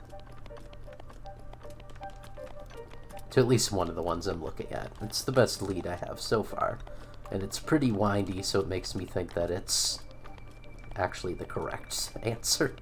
To at least one of the ones I'm looking at. It's the best lead I have so far. And it's pretty windy, so it makes me think that it's actually the correct answer.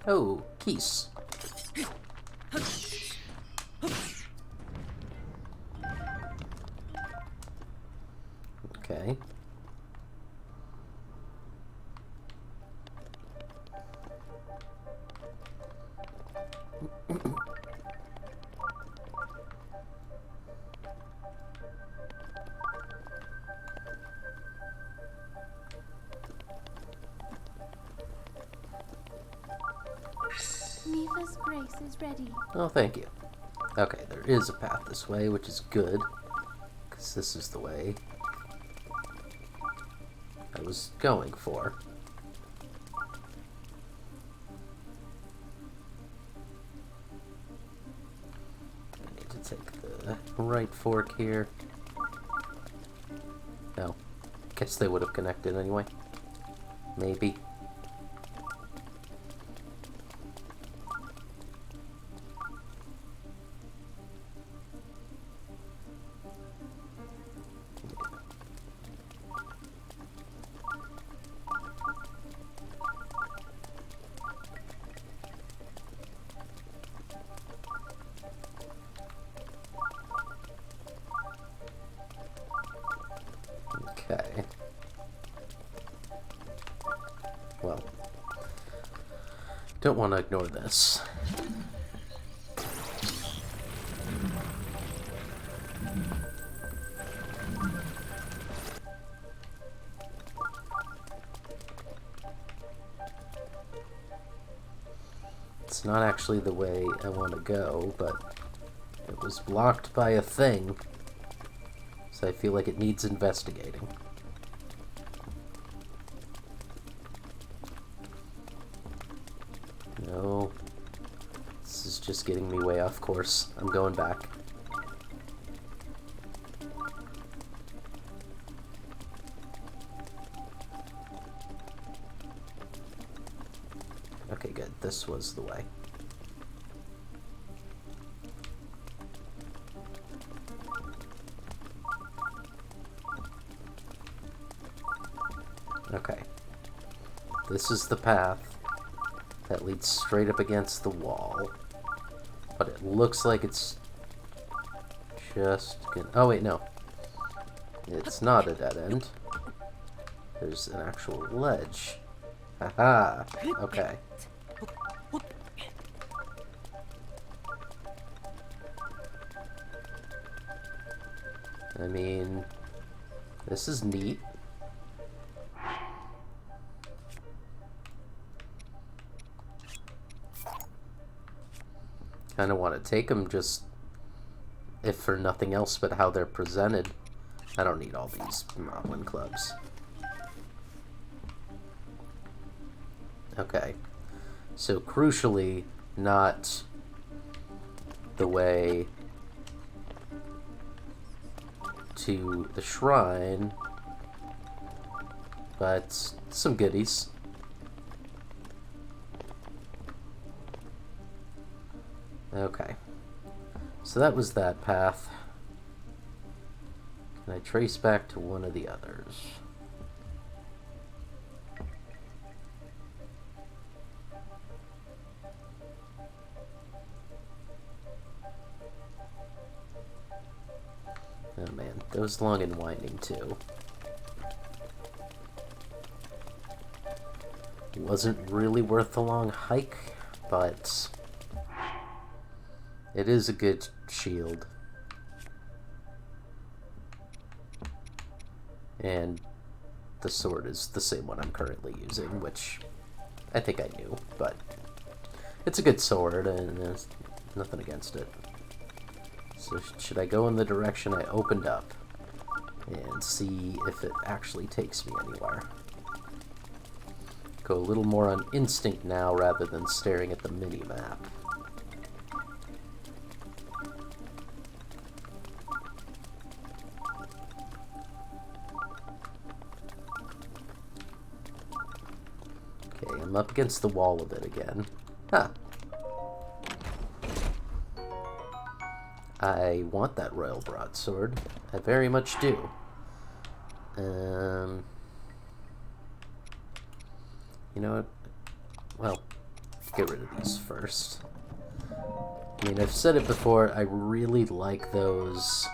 Oh, keys. Okay. Mifa's grace is ready. Oh, thank you. Okay, there is a path this way, which is good, because this is the way I was going for. I need to take the right fork here. No. Guess they would have connected anyway. Maybe. Okay. Well, don't want to ignore this. It's not actually the way I want to go, but it was blocked by a thing, so I feel like it needs investigating. No. This is just getting me way off course. I'm going back. Okay, good. This was the way. Okay. This is the path that leads straight up against the wall. But it looks like it's just gonna... Oh, wait, no. It's not a dead end. There's an actual ledge. Haha. Okay. I mean, this is neat. Kind of want to take them just, if for nothing else but how they're presented. I don't need all these Moblin clubs. Okay. So crucially, not the way to the shrine, but some goodies. Okay. So that was that path. Can I trace back to one of the others? Oh man, those long and winding too. Wasn't really worth the long hike, but it is a good shield. And the sword is the same one I'm currently using, which I think I knew, but it's a good sword and there's nothing against it. So should I go in the direction I opened up and see if it actually takes me anywhere? Go a little more on instinct now rather than staring at the mini-map. Okay, I'm up against the wall a bit again. Huh. I want that royal broadsword. I very much do. You know what? Well, get rid of these first. I mean, I've said it before, I really like those...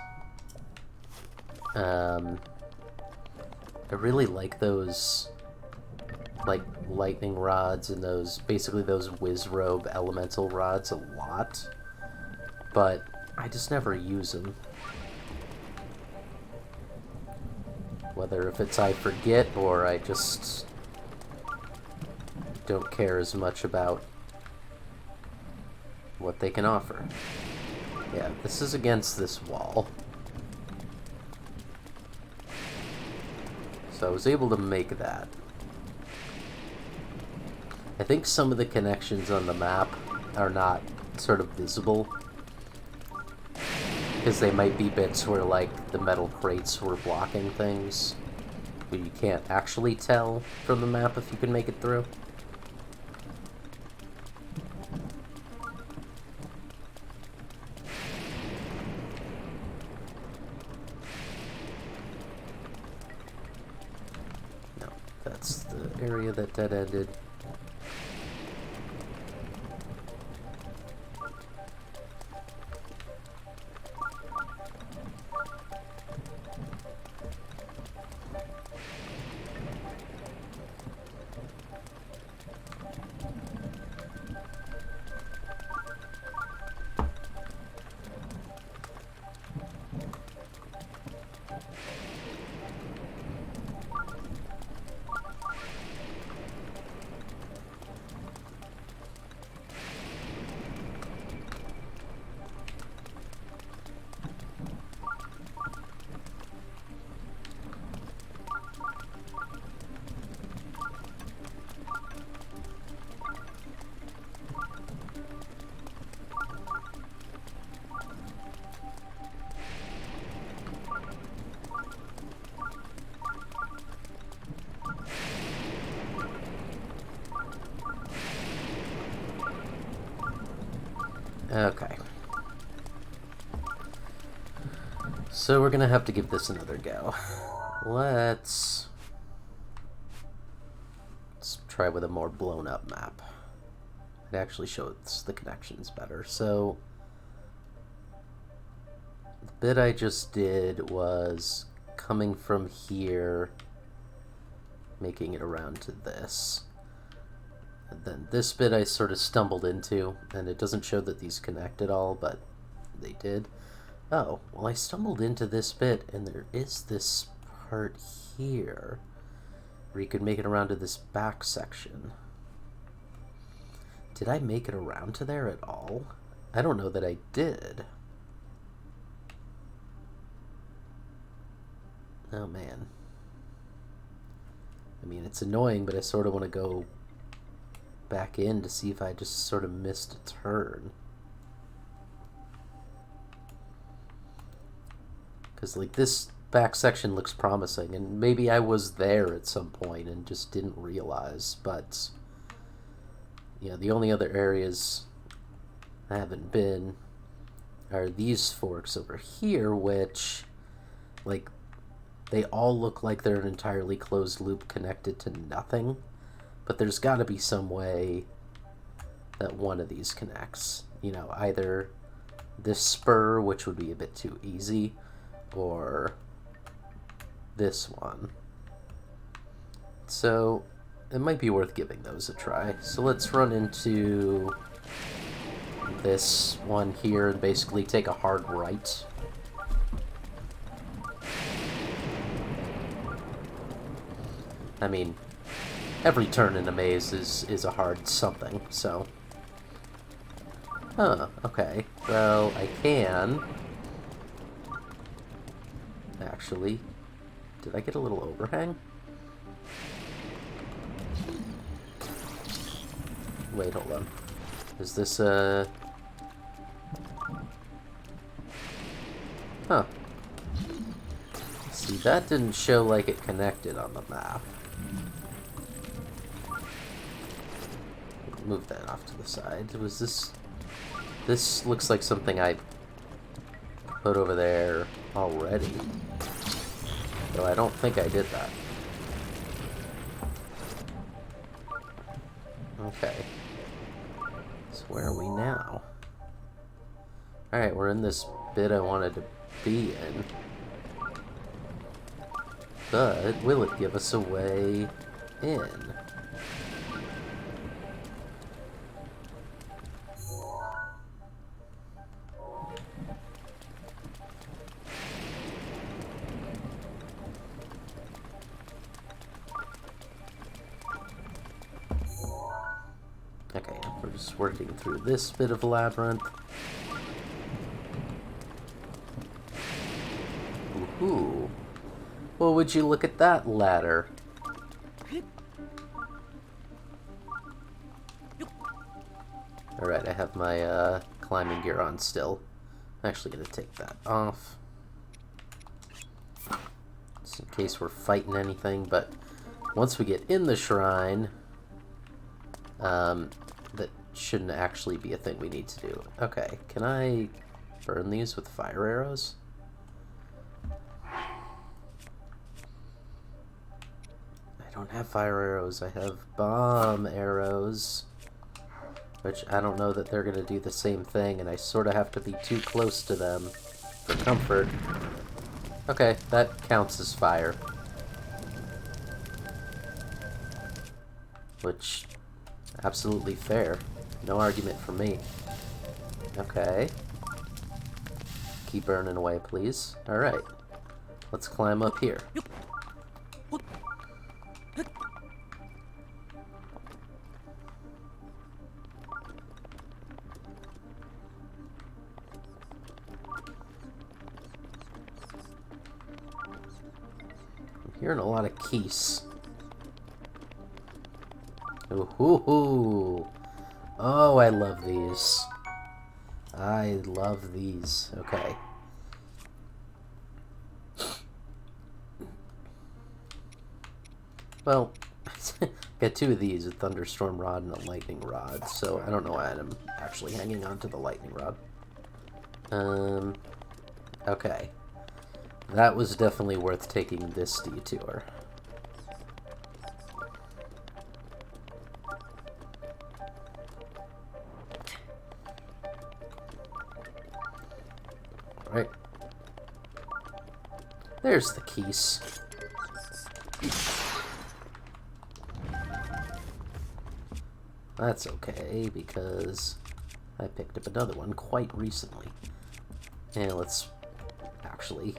like, lightning rods and those, basically those Wizrobe elemental rods a lot. But I just never use them. Whether if it's I forget or I just don't care as much about what they can offer. Yeah, this is against this wall. So I was able to make that. I think some of the connections on the map are not sort of visible. Because they might be bits where, like, the metal crates were blocking things. But you can't actually tell from the map if you can make it through. No, that's the area that dead-ended. Okay. So we're gonna have to give this another go. Let's try with a more blown up map. It actually shows the connections better. So the bit I just did was coming from here, making it around to this. And then this bit I sort of stumbled into, and it doesn't show that these connect at all, but they did. Oh, well, I stumbled into this bit, and there is this part here where you could make it around to this back section. Did I make it around to there at all? I don't know that I did. Oh, man. I mean, it's annoying, but I sort of want to go back in to see if I just sort of missed a turn. Because, like, this back section looks promising, and maybe I was there at some point and just didn't realize, but, you know, the only other areas I haven't been are these forks over here, which, like, they all look like they're an entirely closed loop connected to nothing. But there's got to be some way that one of these connects. You know, either this spur, which would be a bit too easy, or this one. So it might be worth giving those a try. So let's run into this one here and basically take a hard right. I mean, every turn in a maze is a hard something, so... Huh, okay. Well, I can... Actually... Did I get a little overhang? Wait, hold on. Is this, Huh. See, that didn't show like it connected on the map. Move that off to the side. Was this... This looks like something I put over there already. Though I don't think I did that. Okay. where are we now? Alright, we're in this bit I wanted to be in. But will it give us a way in? Okay, we're just working through this bit of Labyrinth. Ooh. Well, would you look at that ladder? Alright, I have my climbing gear on still. I'm actually going to take that off. Just in case we're fighting anything, but once we get in the shrine, that shouldn't actually be a thing we need to do. Okay, can I burn these with fire arrows? I don't have fire arrows, I have bomb arrows. Which I don't know that they're going to do the same thing, and I sort of have to be too close to them for comfort. Okay, that counts as fire. Which, absolutely fair. No argument from me. Okay. Keep burning away, please. Alright. Let's climb up here. Hearing a lot of keys. Ooh. Oh, I love these. I love these. Okay. Well, got two of these, a thunderstorm rod and a lightning rod, so I don't know why I'm actually hanging on to the lightning rod. Okay. That was definitely worth taking this detour. Right. There's the keys. That's okay, because I picked up another one quite recently. And let's actually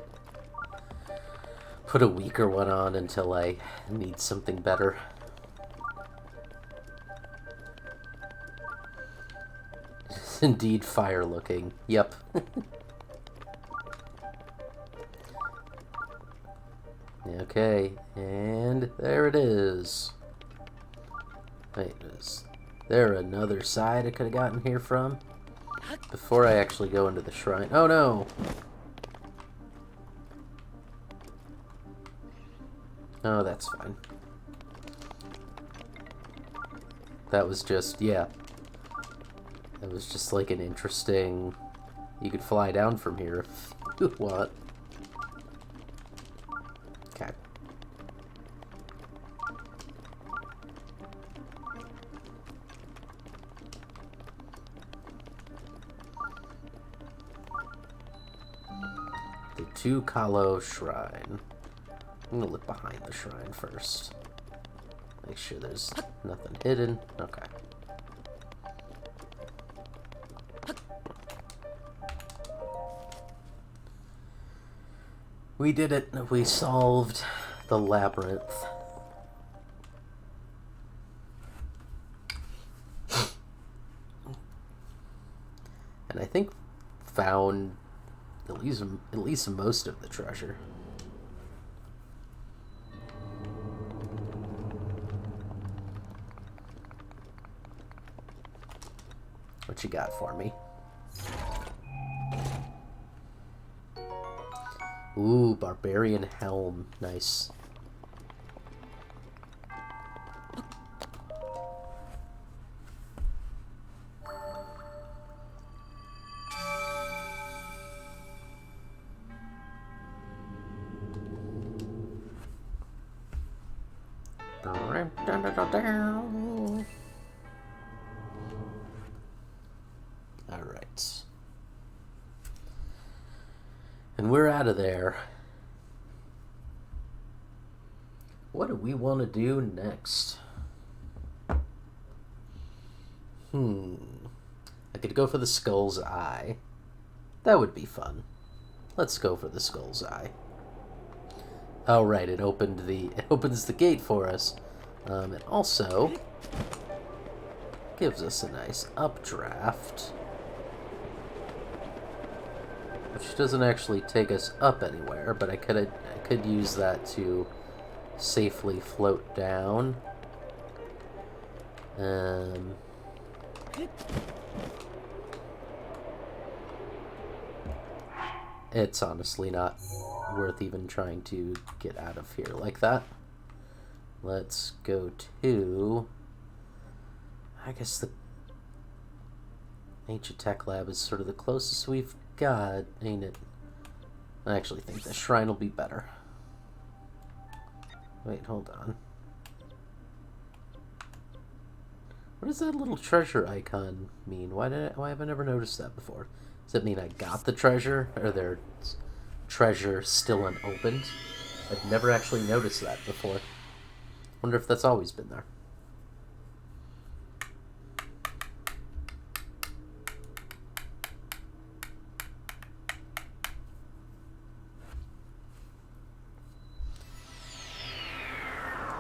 put a weaker one on until I need something better. It's indeed fire looking. Yep. Okay, and there it is. Wait, is there another side I could have gotten here from? Before I actually go into the shrine. Oh no! Oh, that's fine. That was just, yeah. That was just like an interesting... You could fly down from here if you want. Okay. The Southakola Shrine. I'm gonna look behind the shrine first. Make sure there's nothing hidden. Okay. We did it. We solved the labyrinth. And I think found at least most of the treasure. What you got for me? Ooh, Barbarian Helm. Nice. out of there. What do we want to do next? I could go for the Skull's Eye. That would be fun. Let's go for the Skull's Eye. Oh, right, it opens the gate for us. It also gives us a nice updraft, which doesn't actually take us up anywhere, but I could use that to safely float down. It's honestly not worth even trying to get out of here like that. Let's go to... I guess the Ancient Tech Lab is sort of the closest we've got, ain't it? I actually think the shrine will be better. Wait, hold on. What does that little treasure icon mean? Why have I never noticed that before? Does it mean I got the treasure? Or there's treasure still unopened? I've never actually noticed that before. Wonder if that's always been there.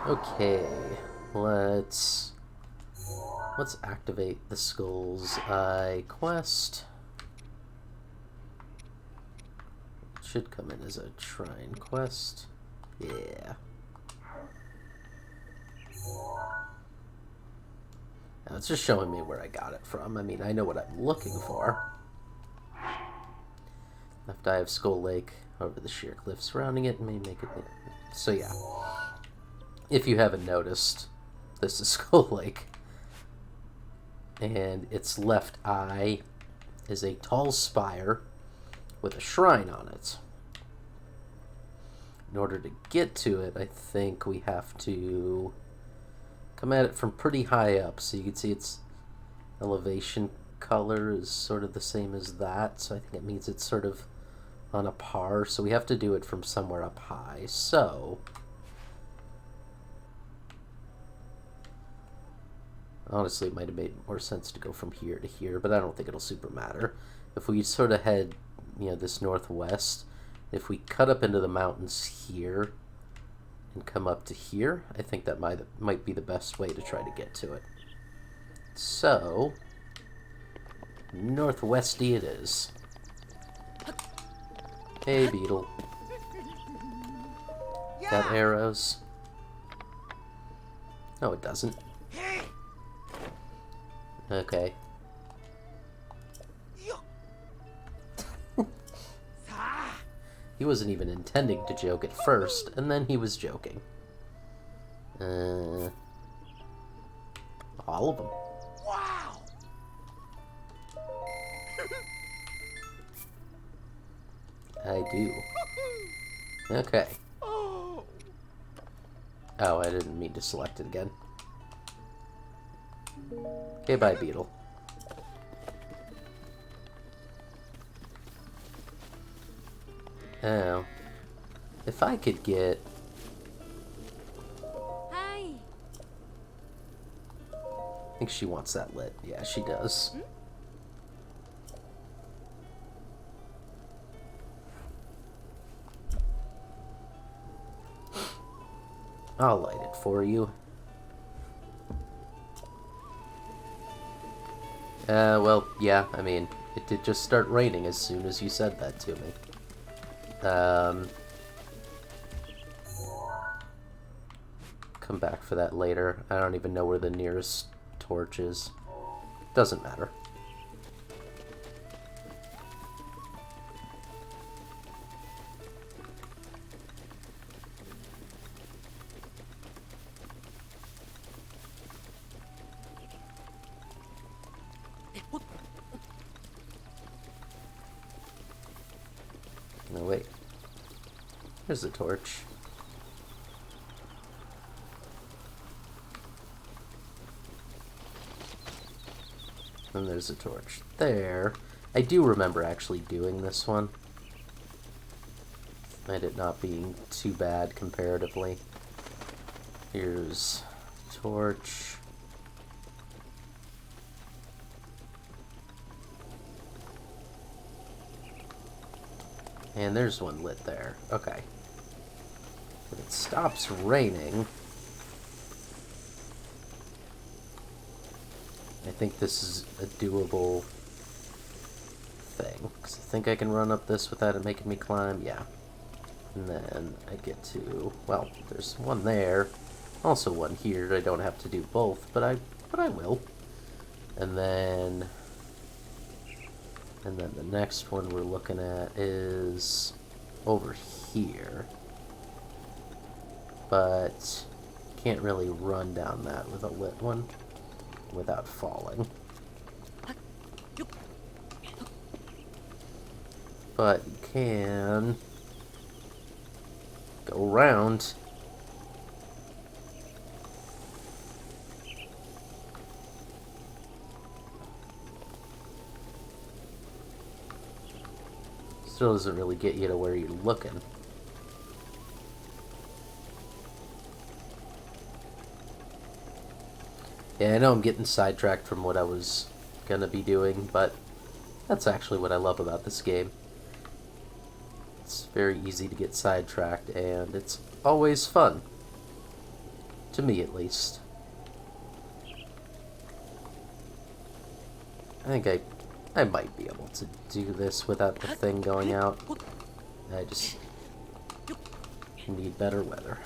Okay, let's activate the Skull's Eye quest. It should come in as a shrine quest. Yeah. Now it's just showing me where I got it from. I mean, I know what I'm looking for. Left eye of Skull Lake over the sheer cliff surrounding it may make it... So yeah. If you haven't noticed, this is Skull Lake. And its left eye is a tall spire with a shrine on it. In order to get to it, I think we have to come at it from pretty high up. So you can see its elevation color is sort of the same as that. So I think it means it's sort of on a par. So we have to do it from somewhere up high. So... honestly, it might have made more sense to go from here to here, but I don't think it'll super matter. If we sort of head, this northwest, if we cut up into the mountains here and come up to here, I think that might be the best way to try to get to it. So, northwesty it is. Hey, beetle. Got arrows? No, it doesn't. Okay. He wasn't even intending to joke at first, and then he was joking. All of them. Wow! I do. Okay. Oh, I didn't mean to select it again. Okay, bye, beetle. Oh. If I could get... Hi. I think she wants that lit. Yeah, she does. I'll light it for you. Well, yeah, I mean, it did just start raining as soon as you said that to me. Come back for that later. I don't even know where the nearest torch is. Doesn't matter. No, wait. There's the torch. And there's a torch there. I do remember actually doing this one. and it not being too bad comparatively. Here's torch. And there's one lit there. Okay. If it stops raining, I think this is a doable thing. 'Cause I think I can run up this without it making me climb. Yeah. And then I get to, well, there's one there. Also one here. I don't have to do both, but I will. And then the next one we're looking at is over here. But can't really run down that with a lit one without falling. But you can go around. Still doesn't really get you to where you're looking. Yeah, I know I'm getting sidetracked from what I was gonna be doing, but that's actually what I love about this game. It's very easy to get sidetracked, and it's always fun. To me, at least. I think I might be able to do this without the thing going out. I just need better weather.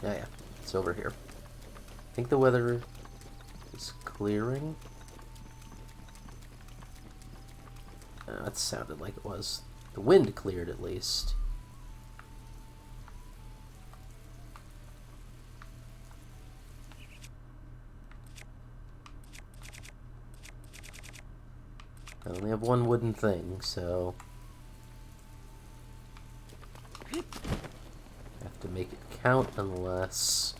Yeah, it's over here. I think the weather is clearing. That sounded like it was. The wind cleared at least. I only have one wooden thing, so I have to make it count unless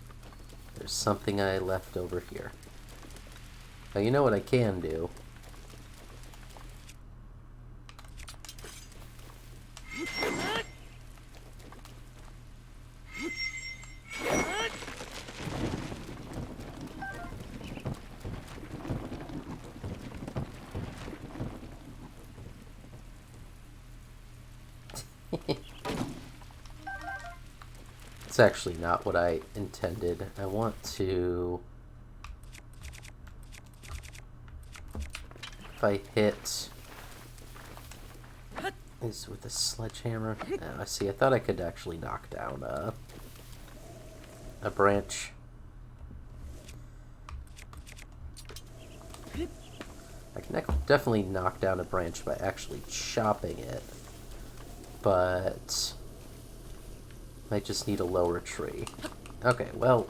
there's something I left over here. Now, you know what I can do? It's actually not what I intended. I want to... If I hit... Is with a sledgehammer? I see. I thought I could actually knock down a branch. I can definitely knock down a branch by actually chopping it, but I just need a lower tree. Okay, well,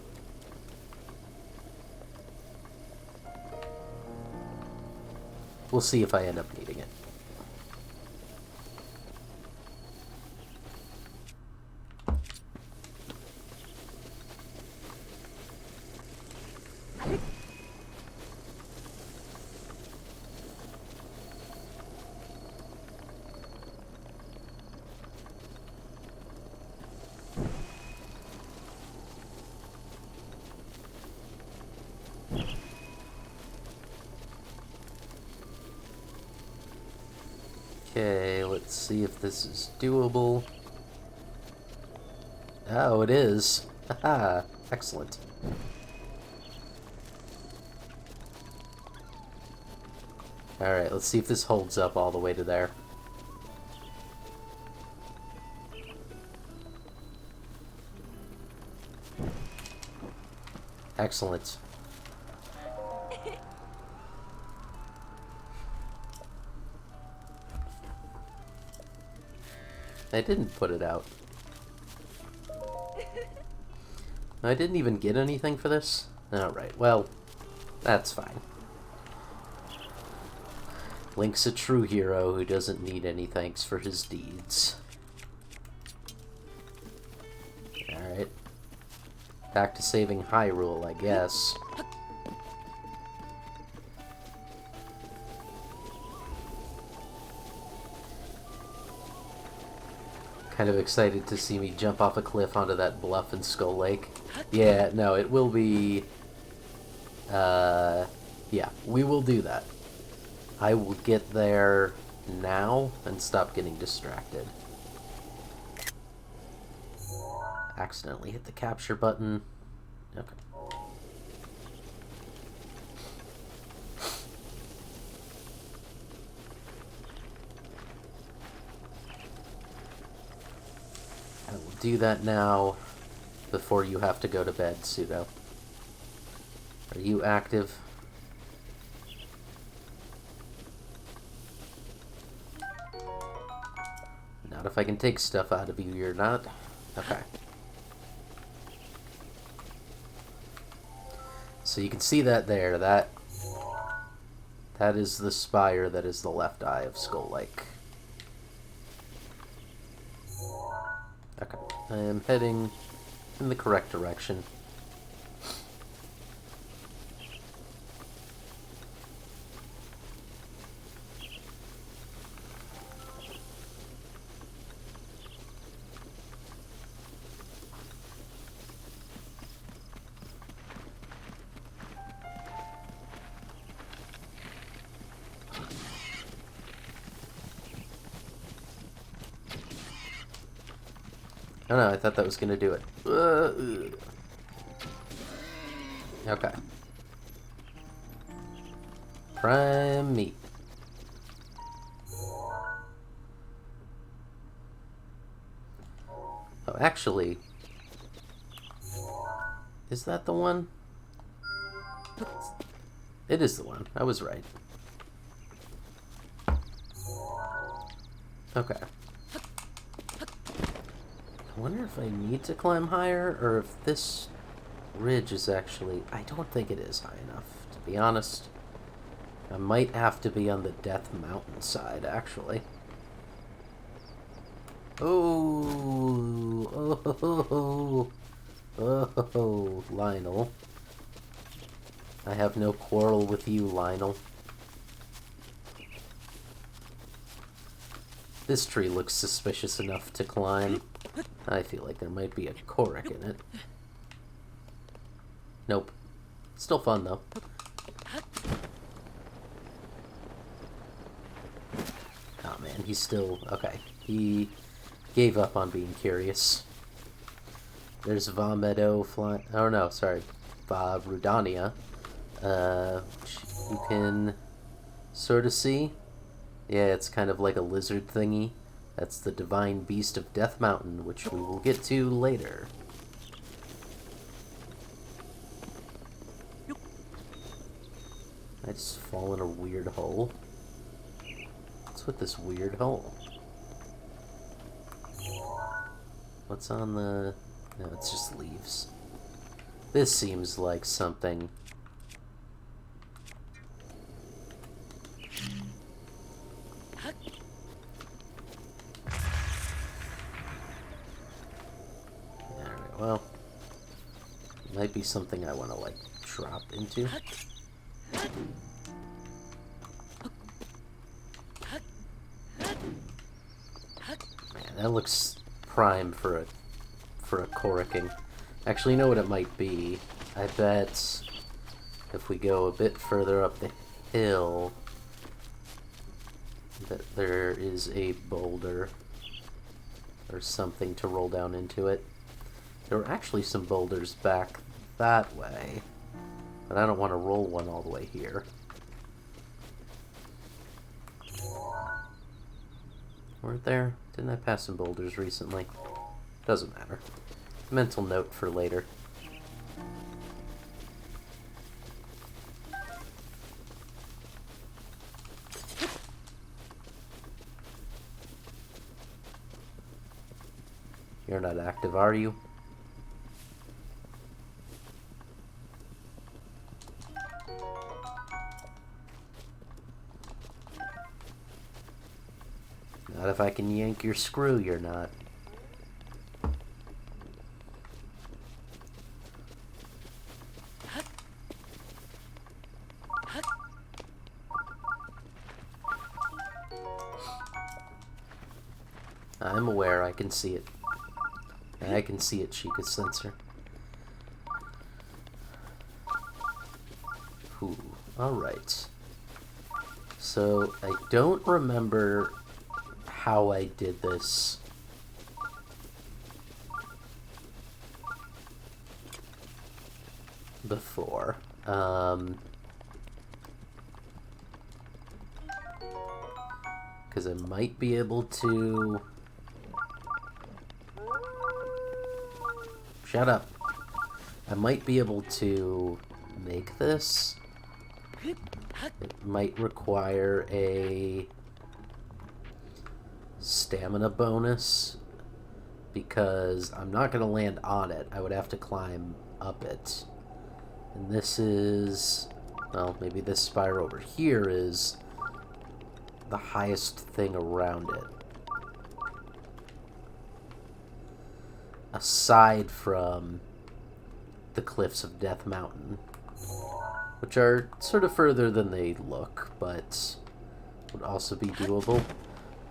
we'll see if I end up needing it. Okay, let's see if this is doable. Oh, it is. Haha, excellent. Alright, let's see if this holds up all the way to there. Excellent. I didn't put it out. I didn't even get anything for this? Alright, well, that's fine. Link's a true hero who doesn't need any thanks for his deeds. Alright. Back to saving Hyrule, I guess. Kind of excited to see me jump off a cliff onto that bluff in Skull Lake. Yeah, no, it will be... yeah, we will do that. I will get there now and stop getting distracted. Accidentally hit the capture button. Okay. I will do that now before you have to go to bed, Pseudo. Are you active? Not if I can take stuff out of you, you're not. Okay. So you can see that there, that is the spire that is the left eye of Skull Lake. Okay, I am heading in the correct direction. Oh no, I thought that was gonna do it. Okay. Prime meat. Oh, actually... Is that the one? It is the one. I was right. Okay. I wonder if I need to climb higher, or if this ridge is actually... I don't think it is high enough, to be honest. I might have to be on the Death Mountain side, actually. Oh, oh, Lionel. I have no quarrel with you, Lionel. This tree looks suspicious enough to climb. I feel like there might be a Korok in it. Nope. Still fun, though. Oh man, he's still... Okay. He gave up on being curious. There's Vamedo flying... Oh no, sorry. Rudania. Which you can sort of see. Yeah, it's kind of like a lizard thingy. That's the divine beast of Death Mountain, which we will get to later. I just fall in a weird hole. What's with this weird hole? What's on the... No, it's just leaves. This seems like something... Alright, well... It might be something I want to, like, drop into. Man, that looks prime for a Koroking. Actually, you know what it might be? I bet if we go a bit further up the hill, that there is a boulder or something to roll down into it. There were actually some boulders back that way, but I don't want to roll one all the way here. Weren't there? Didn't I pass some boulders recently? Doesn't matter. Mental note for later. You're not active, are you? Not if I can yank your screw, you're not. I'm aware, I can see it. I can see it, Sheikah Sensor. Ooh, alright. So, I don't remember how I did this. Before. Because I might be able to... Shut up. I might be able to make this. It might require a stamina bonus because I'm not going to land on it. I would have to climb up it. And this is... Well, maybe this spire over here is the highest thing around it. Aside from the cliffs of Death Mountain, which are sort of further than they look, but would also be doable.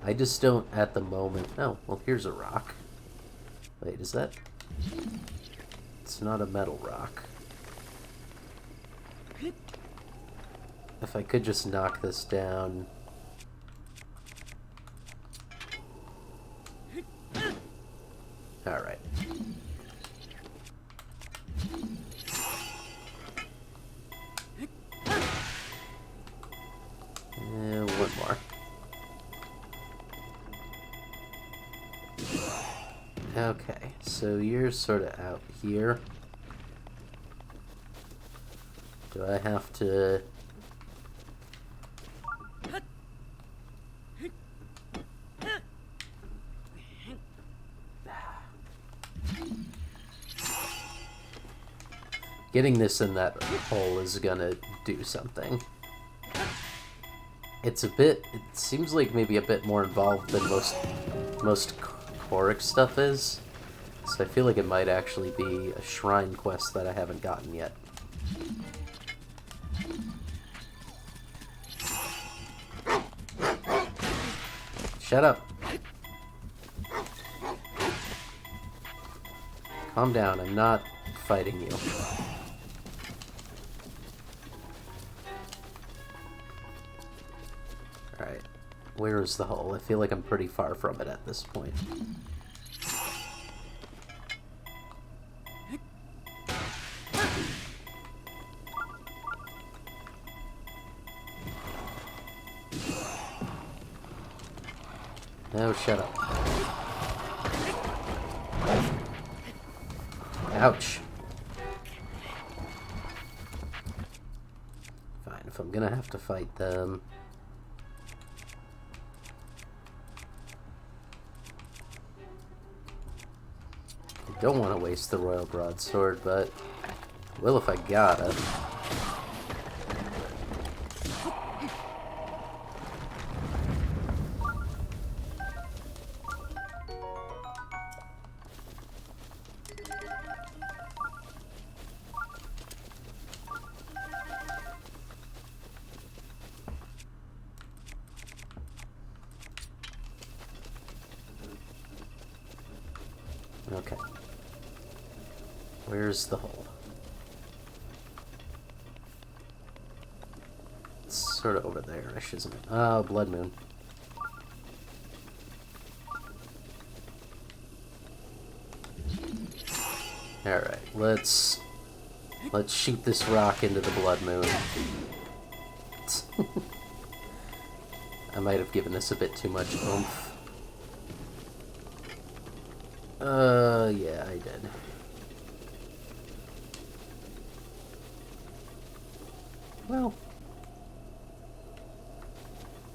I just don't at the moment... Oh, well, here's a rock. Wait, is that... It's not a metal rock. If I could just knock this down... Alright. One more. Okay, so you're sort of out here. Do I have to... Getting this in that hole is gonna do something. It's a bit... It seems like maybe a bit more involved than most Choric stuff is. So I feel like it might actually be a shrine quest that I haven't gotten yet. Shut up. Calm down, I'm not fighting you. Alright, where is the hole? I feel like I'm pretty far from it at this point. No, shut up. Ouch. Fine, if I'm gonna have to fight them... I don't want to waste the Royal Broadsword, but... Well, if I gotta. Okay. Where's the hole? It's sort of over there-ish, isn't it? Oh, Blood Moon. Alright, let's shoot this rock into the Blood Moon. I might have given this a bit too much oomph. Yeah, I did. Well,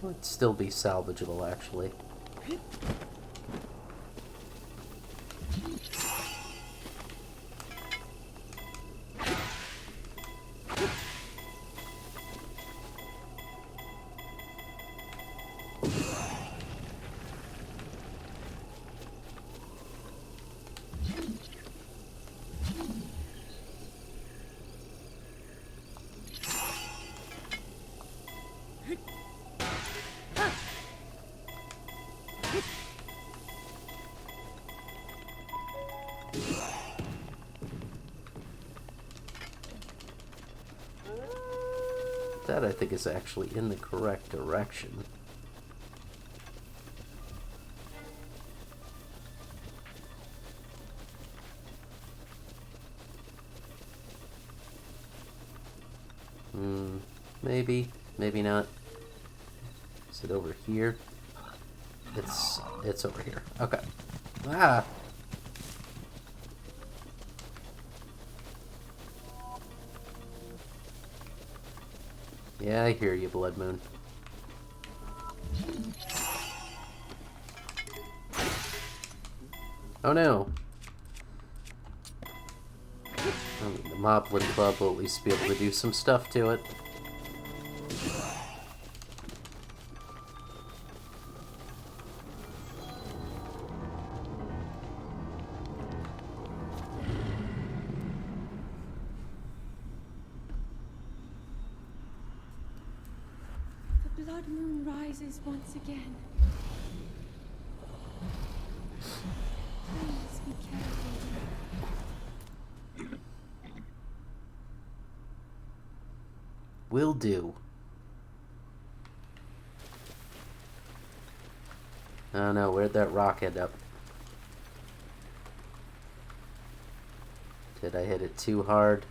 it'd still be salvageable, actually. That, I think, is actually in the correct direction. Maybe, maybe not. Is it over here? It's over here. Okay. Ah! Yeah, I hear you, Blood Moon. Oh no! I mean, the Moblin Club will at least be able to do some stuff to it. The blood moon rises once again. Please be careful. Will do. Oh no, where'd that rock end up? Did I hit it too hard?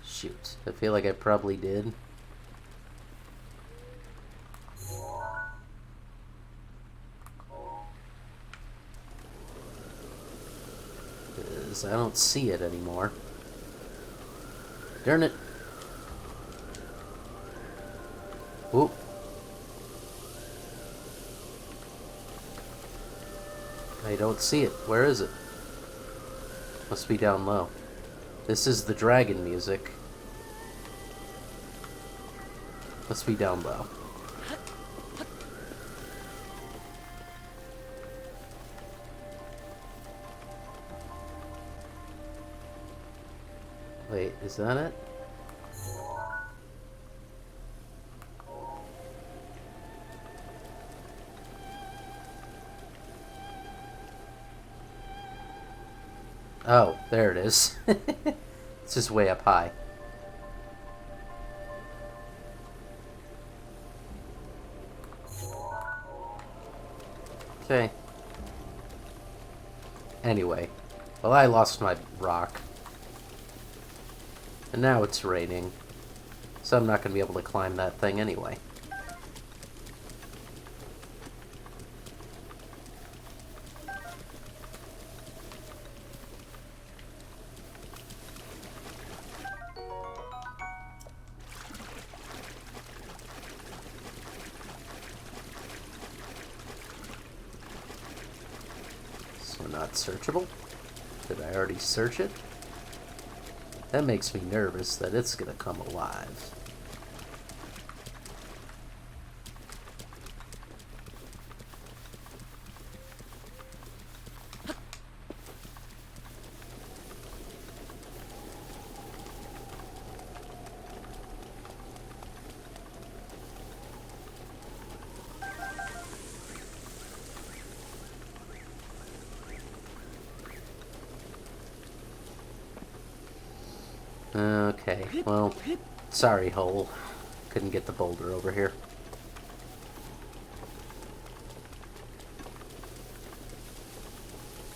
Shoot, I feel like I probably did. Because I don't see it anymore. Darn it. Whoop. I don't see it. Where is it? Must be down low. This is the dragon music. Must be down low. Wait, is that it? Oh, there it is. It's just way up high. Okay. Anyway, well, I lost my rock. And now it's raining. So I'm not going to be able to climb that thing anyway. So not searchable? Did I already search it? That makes me nervous that it's gonna come alive. Okay, well, sorry, hole. Couldn't get the boulder over here.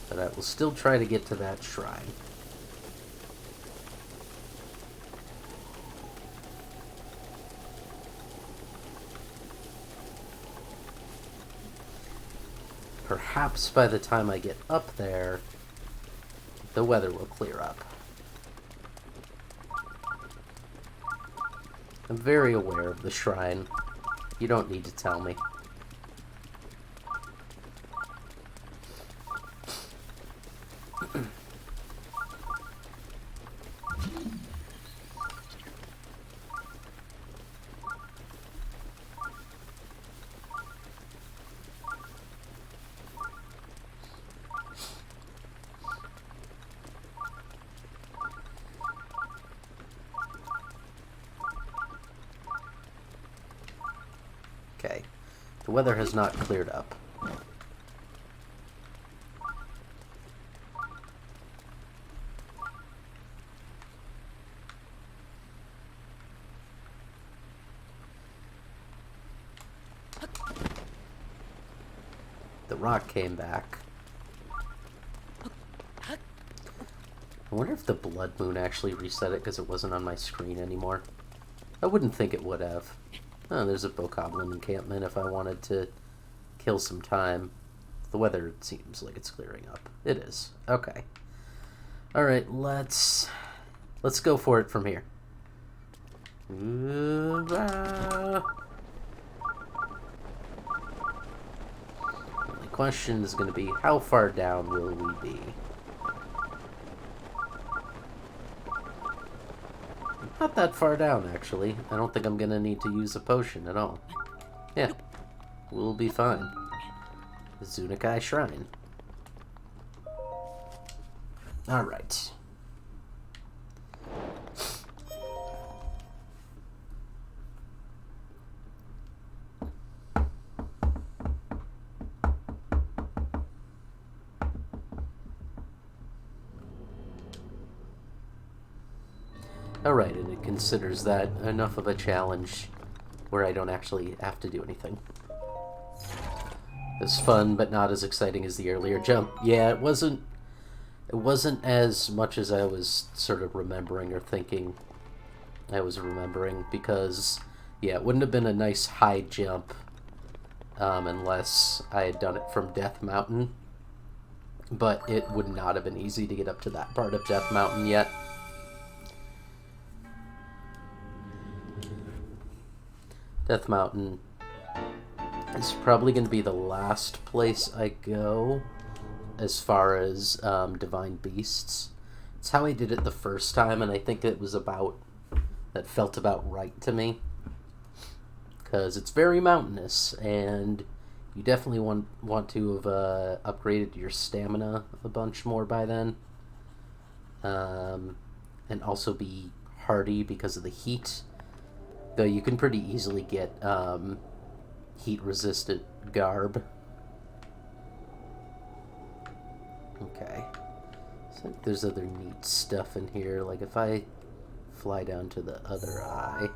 But I will still try to get to that shrine. Perhaps by the time I get up there, the weather will clear up. I'm very aware of the shrine. You don't need to tell me. The weather has not cleared up. The rock came back. I wonder if the blood moon actually reset it because it wasn't on my screen anymore. I wouldn't think it would have. Oh, there's a bokoblin encampment if I wanted to kill some time. The weather seems like it's clearing up. It is. Okay. Alright, let's go for it from here. The only question is going to be, how far down will we be? Not that far down, actually. I don't think I'm going to need to use a potion at all. Yeah, we'll be fine. Mizunakai Shrine. Alright. Alright, and it considers that enough of a challenge where I don't actually have to do anything. It's fun, but not as exciting as the earlier jump. Yeah, it wasn't as much as I was sort of remembering or thinking I was remembering, because, yeah, it wouldn't have been a nice high jump unless I had done it from Death Mountain, but it would not have been easy to get up to that part of Death Mountain yet. Death Mountain is probably going to be the last place I go as far as Divine Beasts. It's how I did it the first time, and I think it was that felt about right to me. Because it's very mountainous, and you definitely want to have upgraded your stamina a bunch more by then. And also be hardy because of the heat. Though you can pretty easily get heat-resistant garb. Okay. So there's other neat stuff in here. Like if I fly down to the other eye.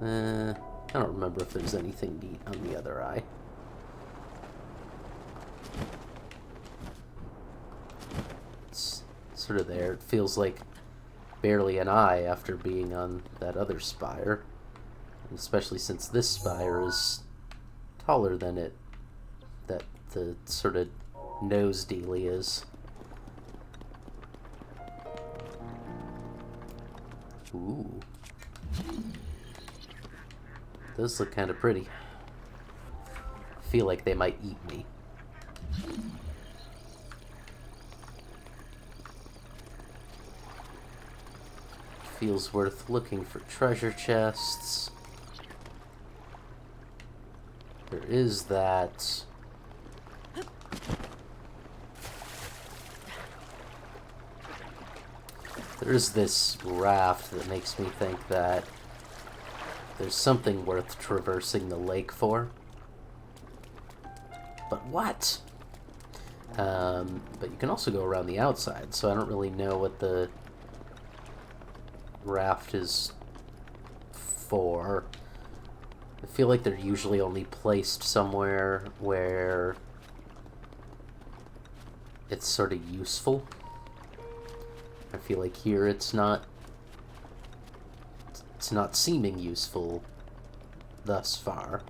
I don't remember if there's anything neat on the other eye. It's sort of there. It feels like barely an eye after being on that other spire, and especially since this spire is taller than it, that the sort of nose dealie is. Ooh. Those look kind of pretty. I feel like they might eat me. Feels worth looking for treasure chests. There is that. There's this raft that makes me think that there's something worth traversing the lake for. But what? But you can also go around the outside, so I don't really know what the raft is for. I feel like they're usually only placed somewhere where it's sort of useful. I feel like here it's not seeming useful thus far.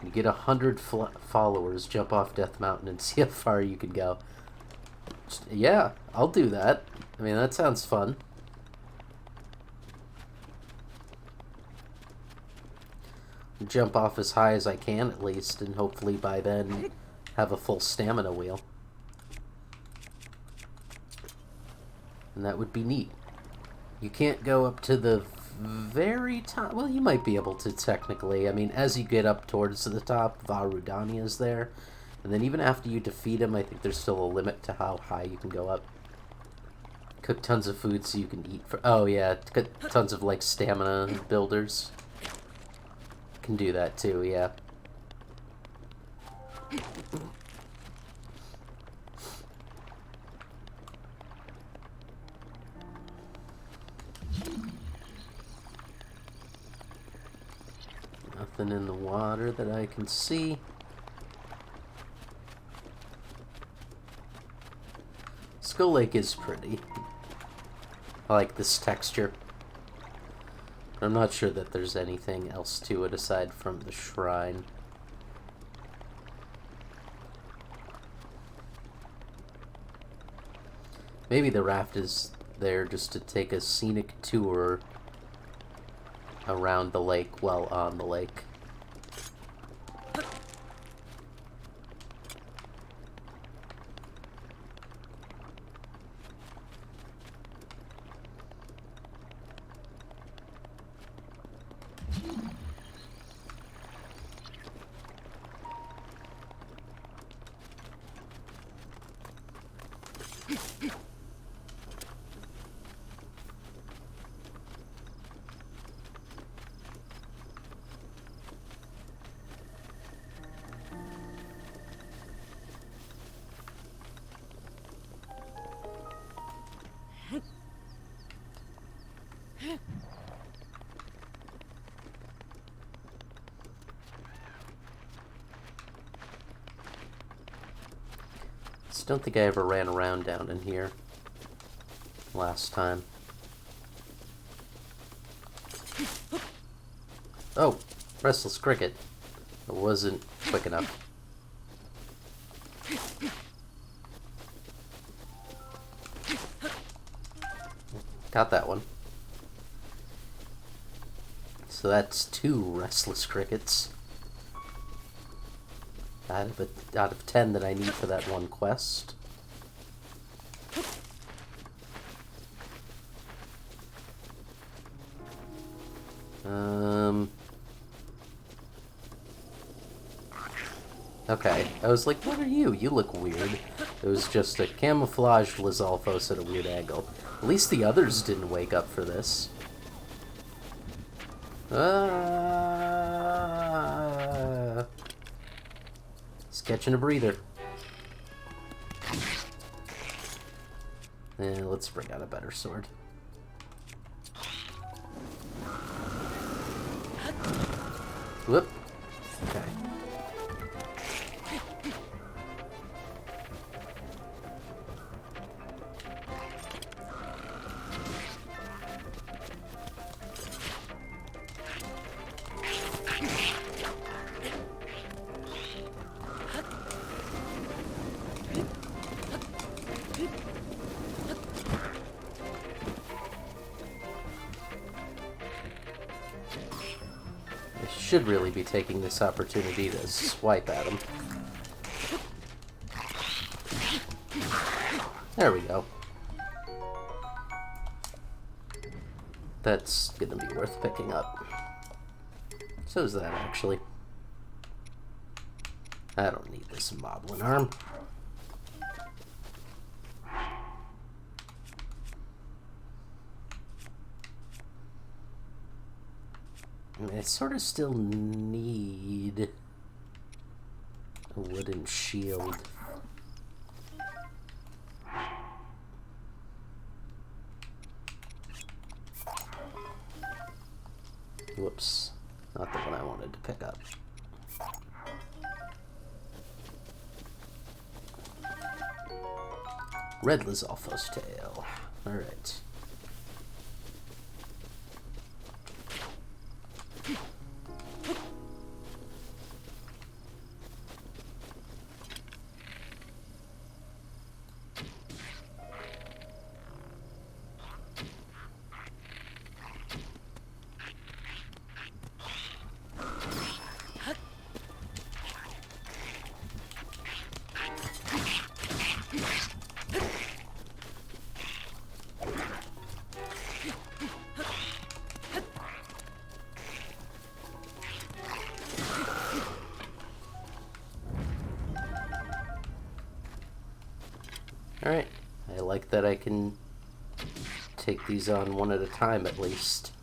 You get 100 followers, jump off Death Mountain and see how far you can go. Yeah, I'll do that. I mean, that sounds fun. Jump off as high as I can, at least, and hopefully by then have a full stamina wheel. And that would be neat. You can't go up to the very top. Well, you might be able to, technically. I mean, as you get up towards the top, Varudani is there. And then even after you defeat him, I think there's still a limit to how high you can go up. Cook tons of food so you can eat for... Oh, yeah. Cook tons of, like, stamina builders. Can do that, too, yeah. Nothing in the water that I can see. Skull Lake is pretty. I like this texture. I'm not sure that there's anything else to it aside from the shrine. Maybe the raft is there just to take a scenic tour around the lake while on the lake. Don't think I ever ran around down in here last time. Oh, restless cricket. I wasn't quick enough. Got that one. So that's 2 restless crickets. Out of 10 that I need for that one quest. Okay, I was like, what are you? You look weird. It was just a camouflaged Lizalfos at a weird angle. At least the others didn't wake up for this. Catching a breather. And let's bring out a better sword. Whoop. Okay. Should really be taking this opportunity to swipe at him. There we go. That's gonna be worth picking up. So is that, actually. I don't need this moblin arm. I sort of still need a wooden shield. Whoops, not the one I wanted to pick up. Red Lizalfos tail. Alright. Alright, I like that I can take these on one at a time at least.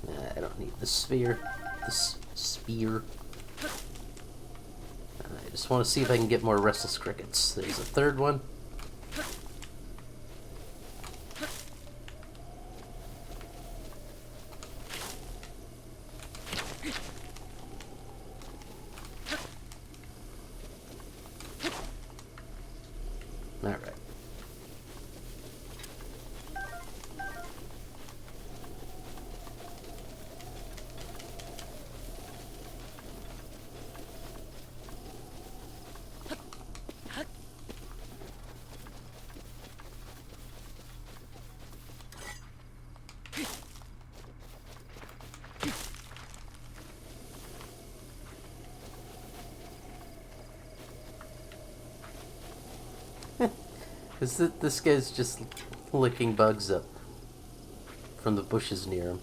I don't need the sphere. This spear. I just want to see if I can get more restless crickets. There's a third one. Alright. Because this guy's just licking bugs up from the bushes near him.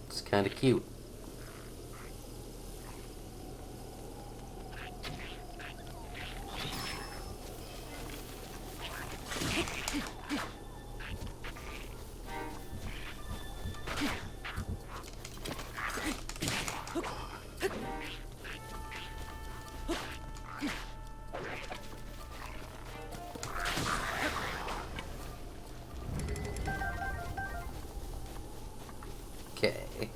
It's kind of cute. Okay.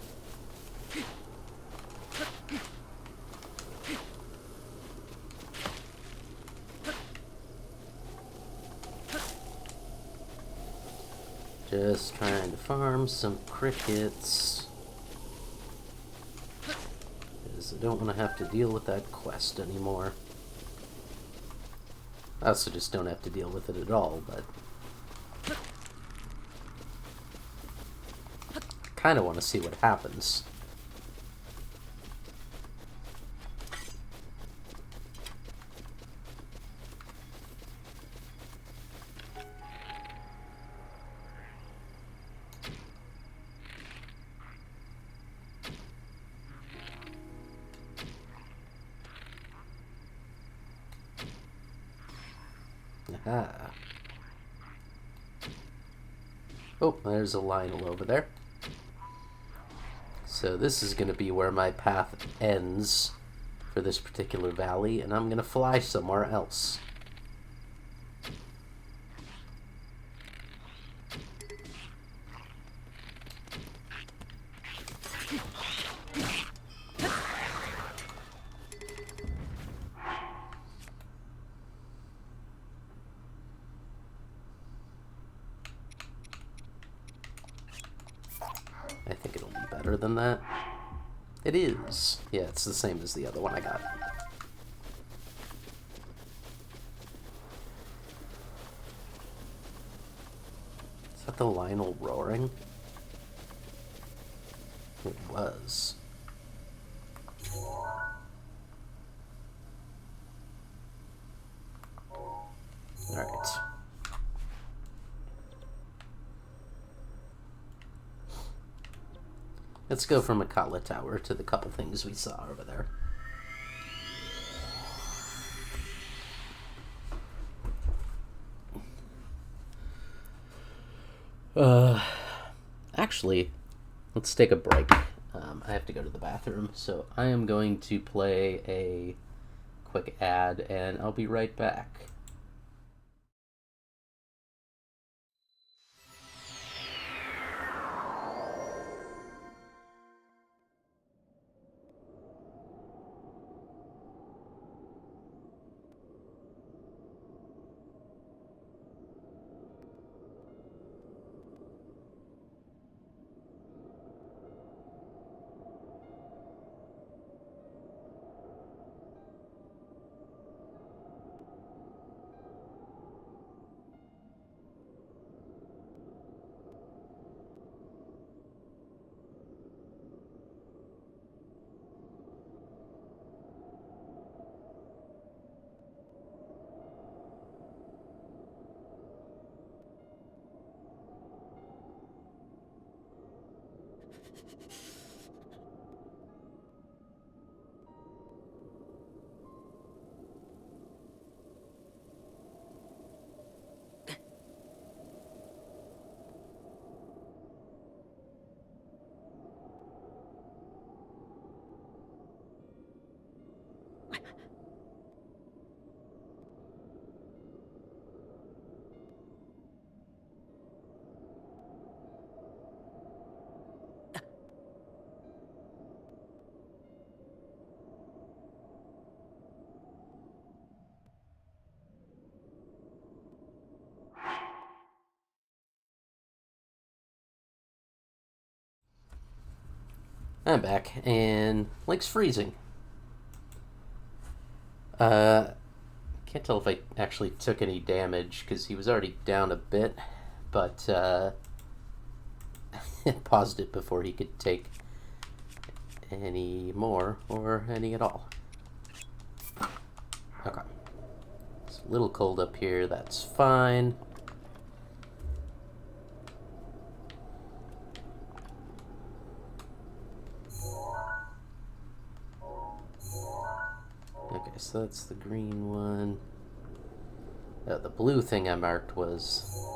Just trying to farm some crickets. Because I don't want to have to deal with that quest anymore. I also just don't have to deal with it at all, but kind of want to see what happens. Aha. Oh, there's a Lionel over there. So this is going to be where my path ends for this particular valley, and I'm going to fly somewhere else. I think it'll be better than that. It is. Yeah, it's the same as the other one I got. Is that the Lionel roaring? It was. Alright. Let's go from Akkala Tower to the couple things we saw over there. Actually, let's take a break. I have to go to the bathroom, so I am going to play a quick ad, and I'll be right back. I'm back, and Link's freezing. Can't tell if I actually took any damage, because he was already down a bit, but paused it before he could take any more, or any at all. Okay. It's a little cold up here, that's fine. Okay, so that's the green one. The blue thing I marked was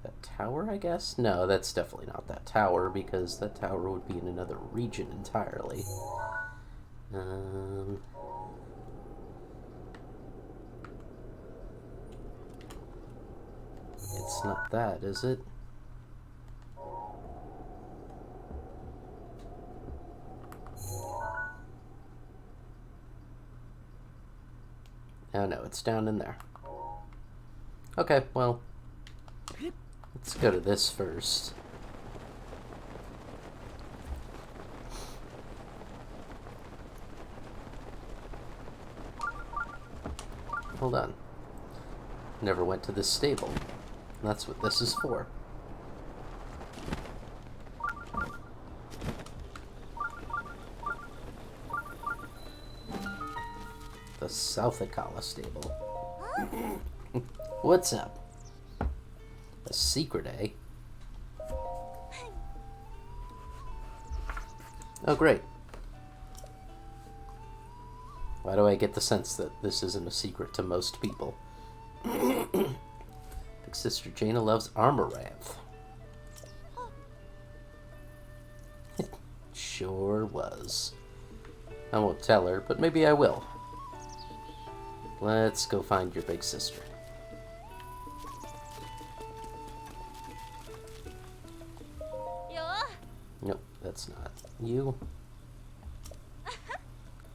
that tower, I guess? No, that's definitely not that tower, because that tower would be in another region entirely. It's not that, is it? Oh no, it's down in there. Okay, well, let's go to this first. Hold on. Never went to this stable. That's what this is for. The Southakola Stable. What's up? A secret, eh? Oh, great. Why do I get the sense that this isn't a secret to most people? Big Sister Jaina loves Amaranth. Sure was. I won't tell her, but maybe I will. Let's go find your big sister. Nope, that's not you.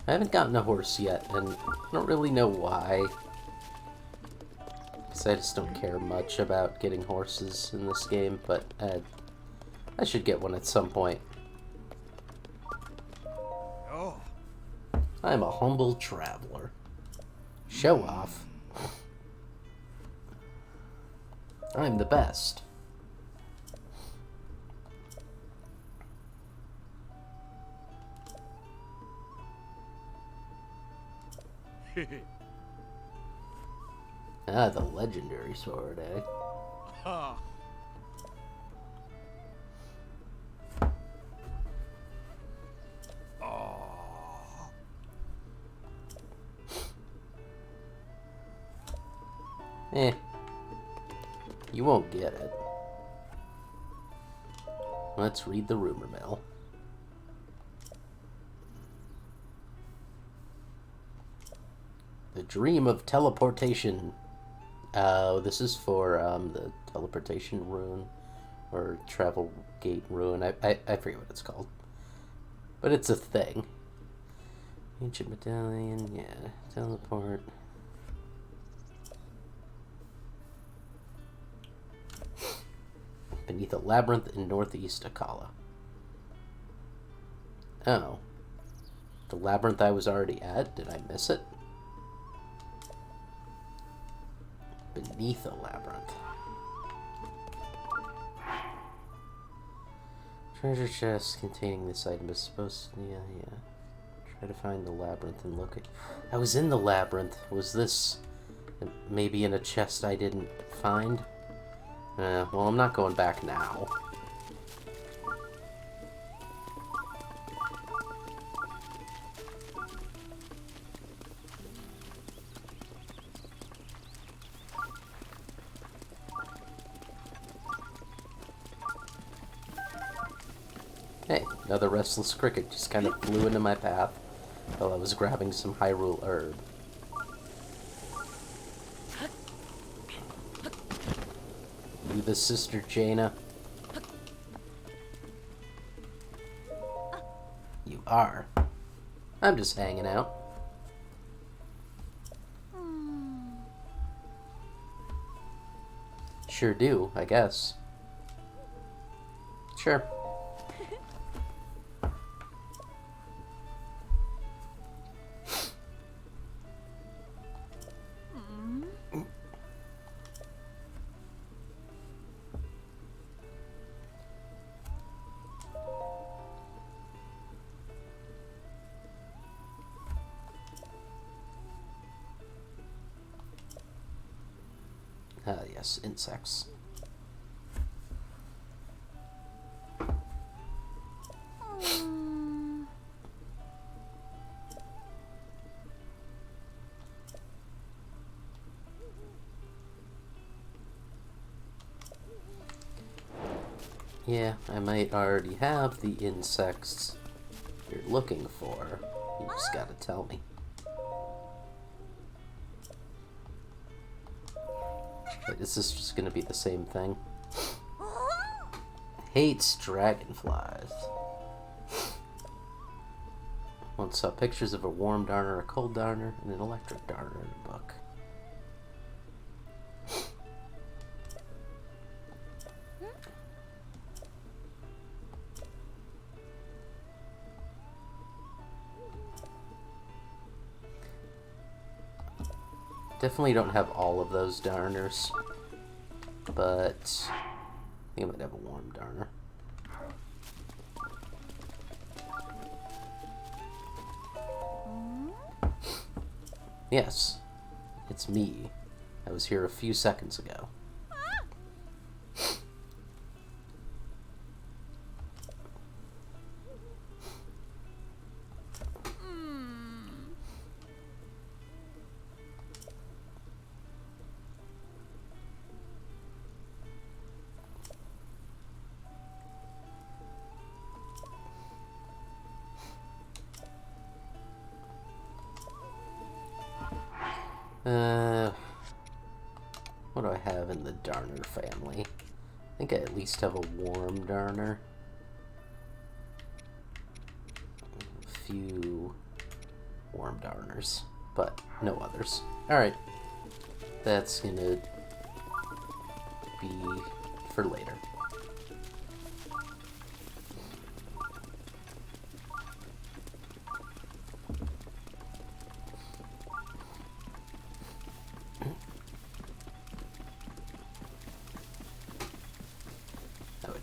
I haven't gotten a horse yet, and I don't really know why. Because I just don't care much about getting horses in this game, but I should get one at some point. Oh. I'm a humble traveler. Show off. I'm the best. Ah, the legendary sword, eh? Ha. Eh. You won't get it. Let's read the rumor mill. The Dream of Teleportation. Oh, this is for the teleportation rune, or travel gate rune. I forget what it's called, but it's a thing. Ancient medallion, yeah, teleport. Beneath a labyrinth in northeast Akkala. Oh, the labyrinth I was already at. Did I miss it? Beneath a labyrinth. Treasure chest containing this item is supposed to... Yeah. Try to find the labyrinth and look at... I was in the labyrinth. Was this maybe in a chest I didn't find? Well, I'm not going back now. Hey, another restless cricket just kind of flew into my path while I was grabbing some Hyrule herb. You the Sister Jaina? You are. I'm just hanging out. Sure do, I guess. Sure. Ah, yes, insects. Yeah, I might already have the insects you're looking for. You just gotta tell me. Wait, is this just gonna be the same thing? Hates dragonflies. Once saw pictures of a warm darner, a cold darner, and an electric darner in a book. Definitely don't have all of those darners, but I think I might have a warm darner. Yes, it's me. I was here a few seconds ago. What do I have in the darner family? I think I at least have a warm darner. A few warm darners, but no others. Alright. That's gonna be for later.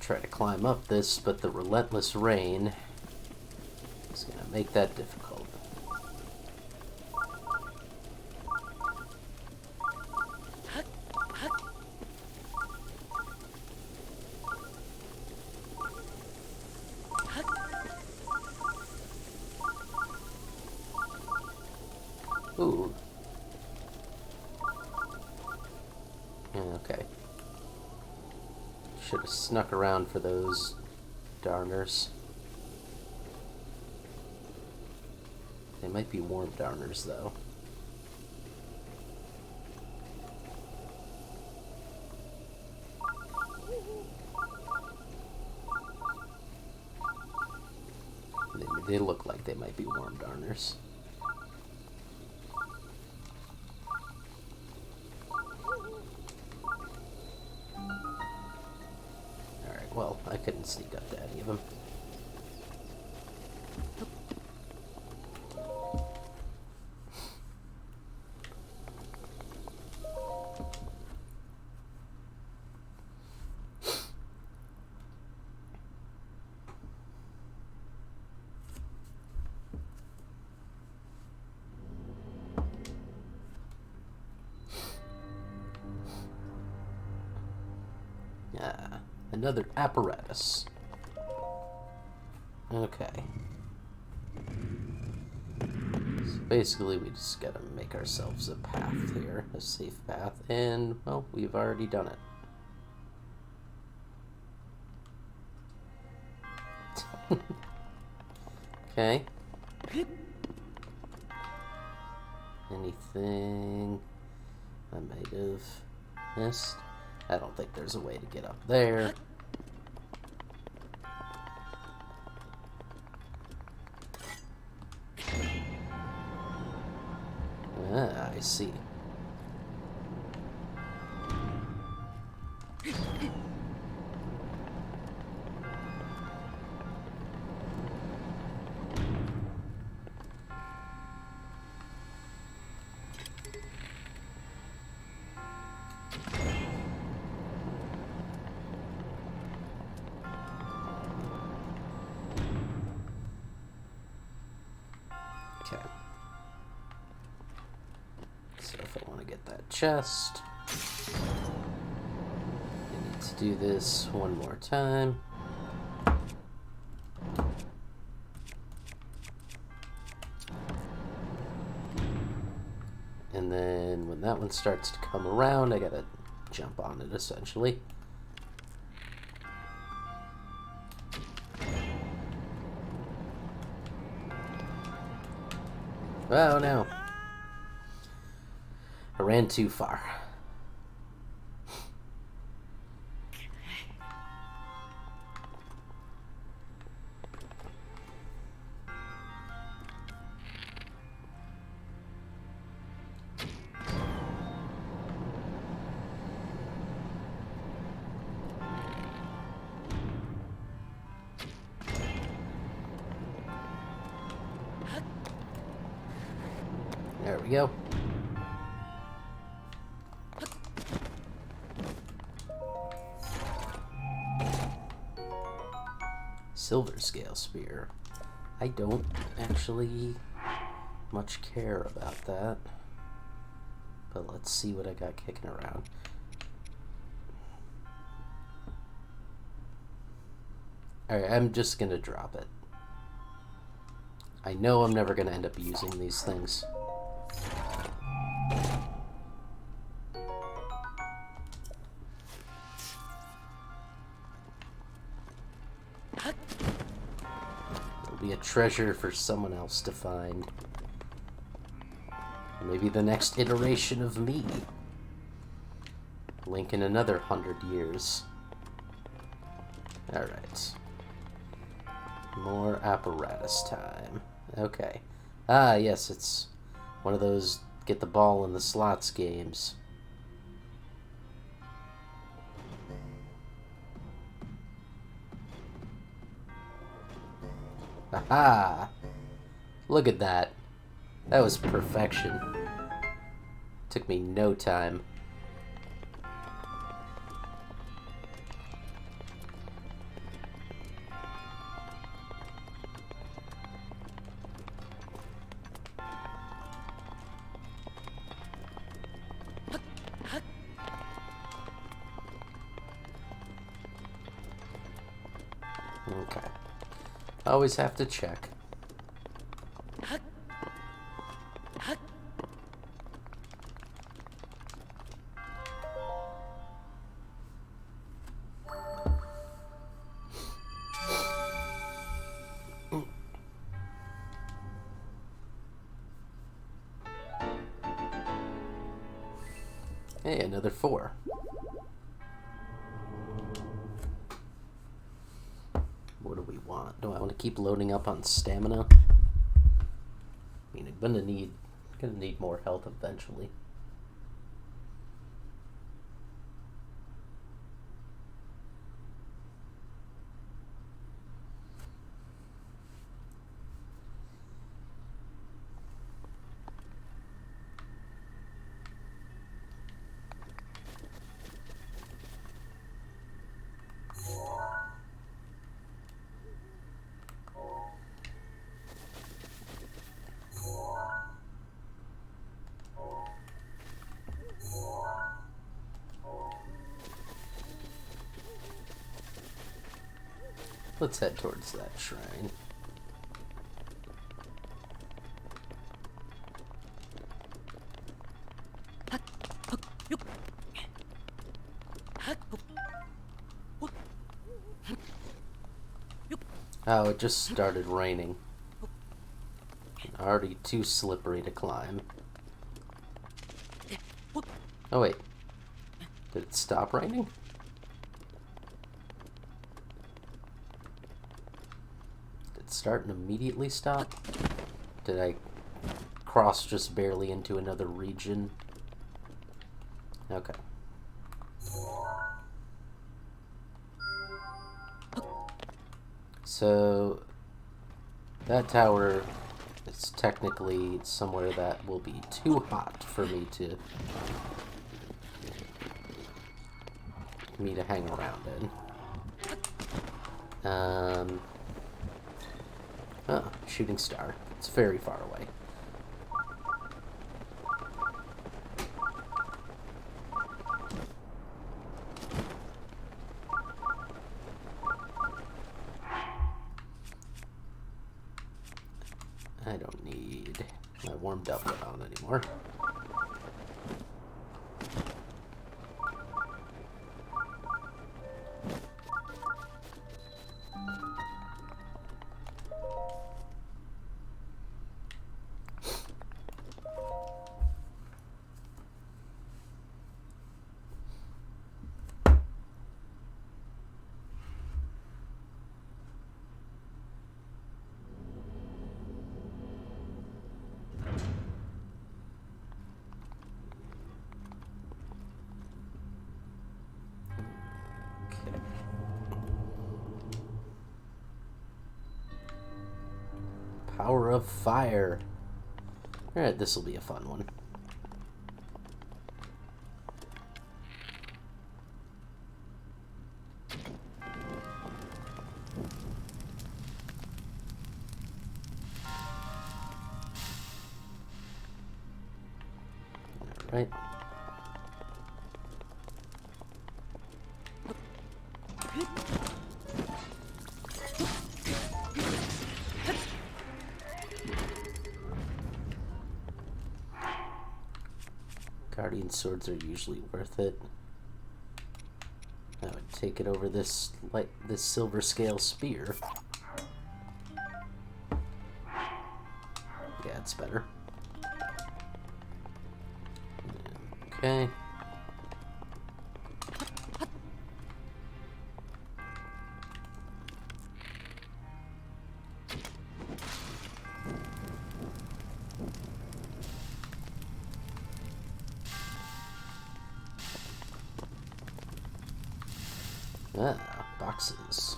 Try to climb up this, but the relentless rain is going to make that difficult. Ooh. Okay. Should have snuck around for those darners. They might be warm darners, though. They look like they might be warm darners. Well, I couldn't sneak up to any of them. Another apparatus. Okay. So basically we just gotta make ourselves a path here, a safe path, and, well, we've already done it. Okay. Anything I might have missed? I don't think there's a way to get up there. Ah, I see. Okay. So if I want to get that chest... Let's do this one more time. And then when that one starts to come around, I gotta jump on it, essentially. Oh no. I ran too far. There we go. Silver scale spear. I don't actually much care about that. But let's see what I got kicking around. Alright, I'm just gonna drop it. I know I'm never gonna end up using these things. It'll be a treasure for someone else to find. Maybe the next iteration of me. Link in another 100 years. Alright. More apparatus time. Okay. Ah, yes, it's one of those get the ball in the slots games. Aha! Look at that. That was perfection. Took me no time. Okay. Always have to check. Hey, another 4. What do we want? Do I want to keep loading up on stamina? I mean, I'm gonna need more health eventually. Let's head towards that shrine. Oh, it just started raining. Already too slippery to climb. Oh wait. Did it stop raining? Did it start and immediately stop? Did I cross just barely into another region? Okay. So that tower is technically somewhere that will be too hot for me to hang around in. Oh, shooting star. It's very far away. need my warmed up one on anymore. Power of fire. Alright, this will be a fun one. Alright. Guardian swords are usually worth it. I would take it over this silver scale spear. Yeah, it's better. Okay. Ah, boxes.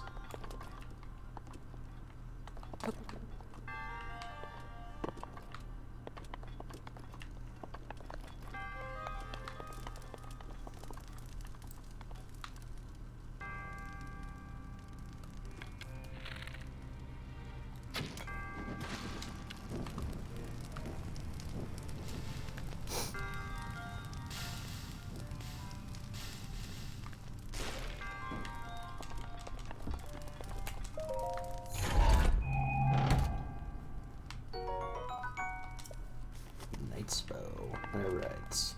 Knight's bow. Alright.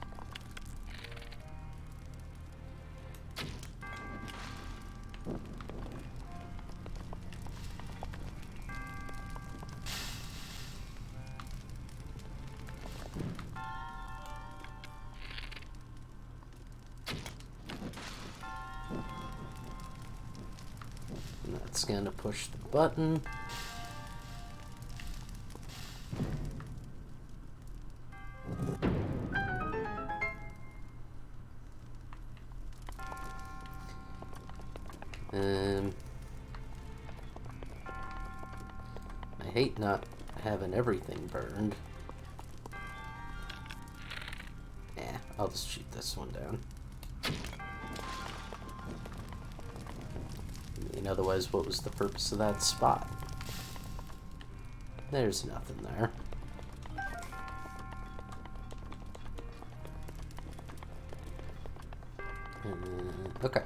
And that's gonna push the button. I hate not having everything burned. I'll just shoot this one down. I mean, otherwise, what was the purpose of that spot? There's nothing there. Okay.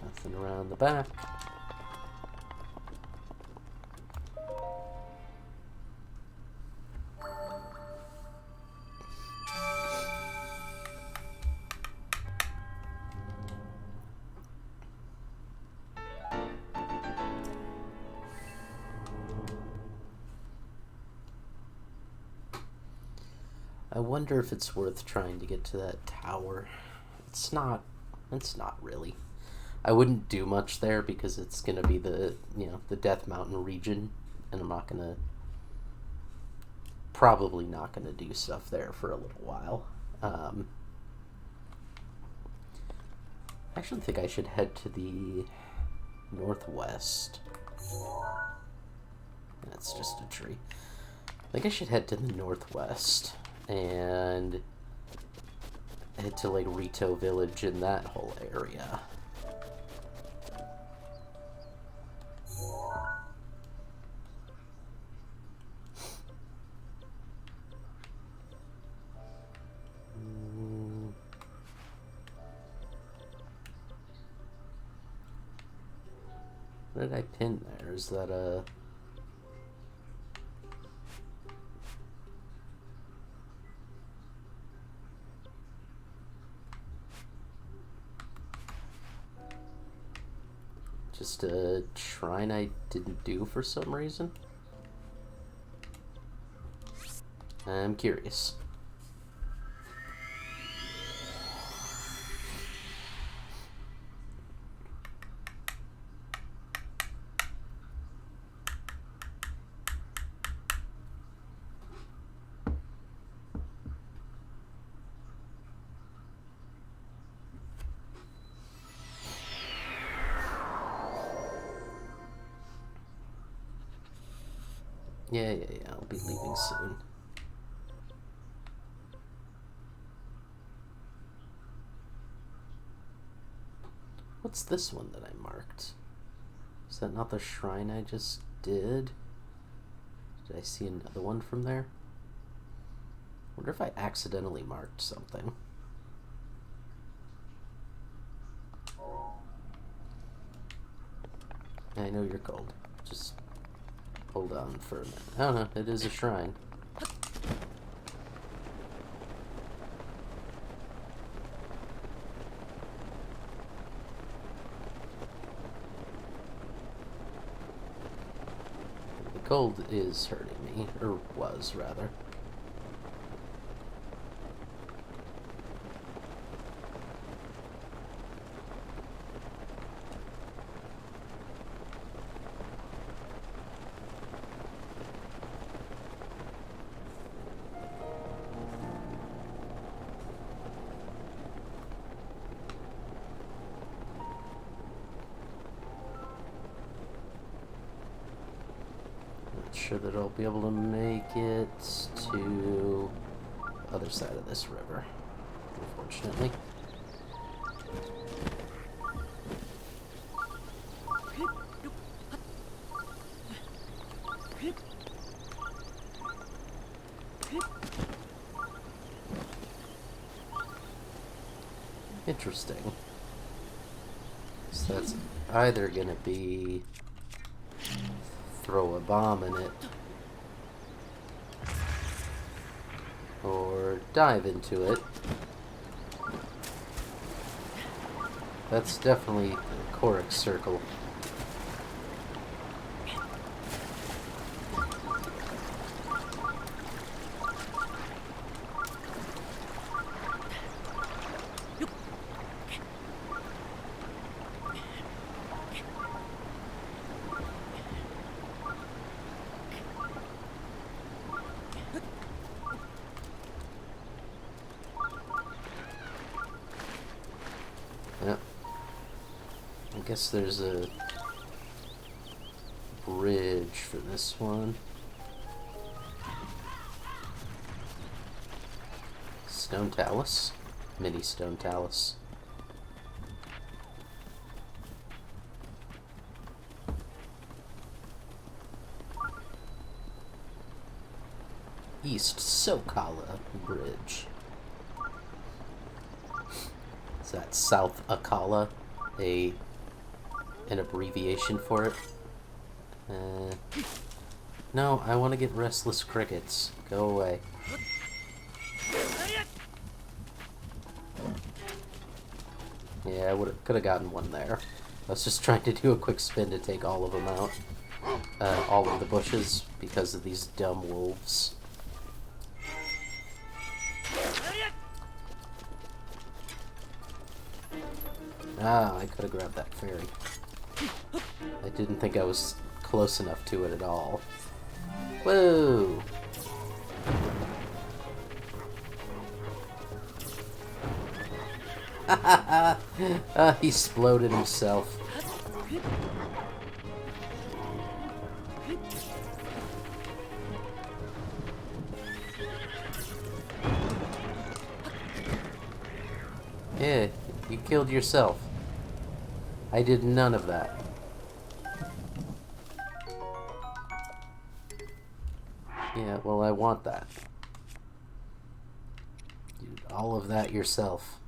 Nothing around the back. I wonder if it's worth trying to get to that tower. It's not really. I wouldn't do much there because it's gonna be the Death Mountain region, and I'm probably not gonna do stuff there for a little while. I actually think I should head to the northwest. That's just a tree. I think I should head to the northwest and head to like Rito Village in that whole area. What did I pin there? Is that a... just a shrine I didn't do for some reason? I'm curious. Yeah, I'll be leaving soon. What's this one that I marked? Is that not the shrine I just did? Did I see another one from there? I wonder if I accidentally marked something. I know you're cold. Just hold on for a minute. Oh no, it is a shrine. The cold is hurting me, or was rather. Sure that I'll be able to make it to the other side of this river, unfortunately. Interesting. So that's either gonna be throw a bomb in it, or dive into it. That's definitely the Choric Circle. Yep. I guess there's a bridge for this one. Stone talus. Mini stone talus. East Southakola Bridge. Is that South Akkala an abbreviation for it? No, I want to get restless crickets. Go away. Yeah, I could have gotten one there. I was just trying to do a quick spin to take all of them out. All of the bushes, because of these dumb wolves. Ah, I could have grabbed that fairy. I didn't think I was close enough to it at all. Whoa! He exploded himself. Yeah, you killed yourself. I did none of that. Yeah, well, I want that. You did all of that yourself.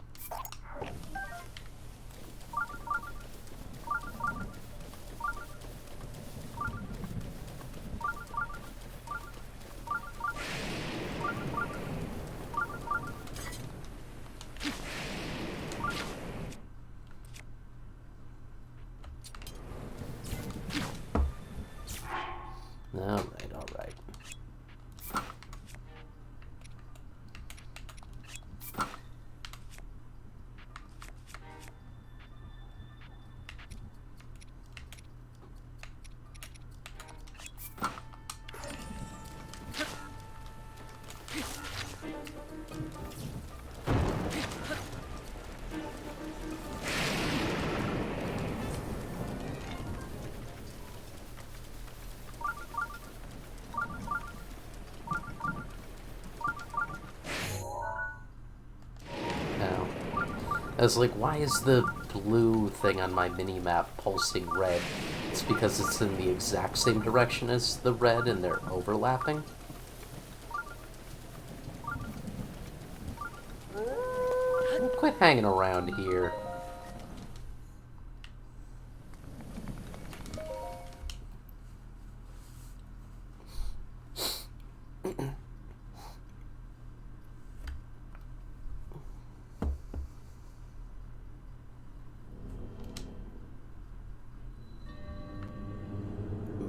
I was like, why is the blue thing on my mini-map pulsing red? It's because it's in the exact same direction as the red and they're overlapping. Quit hanging around here.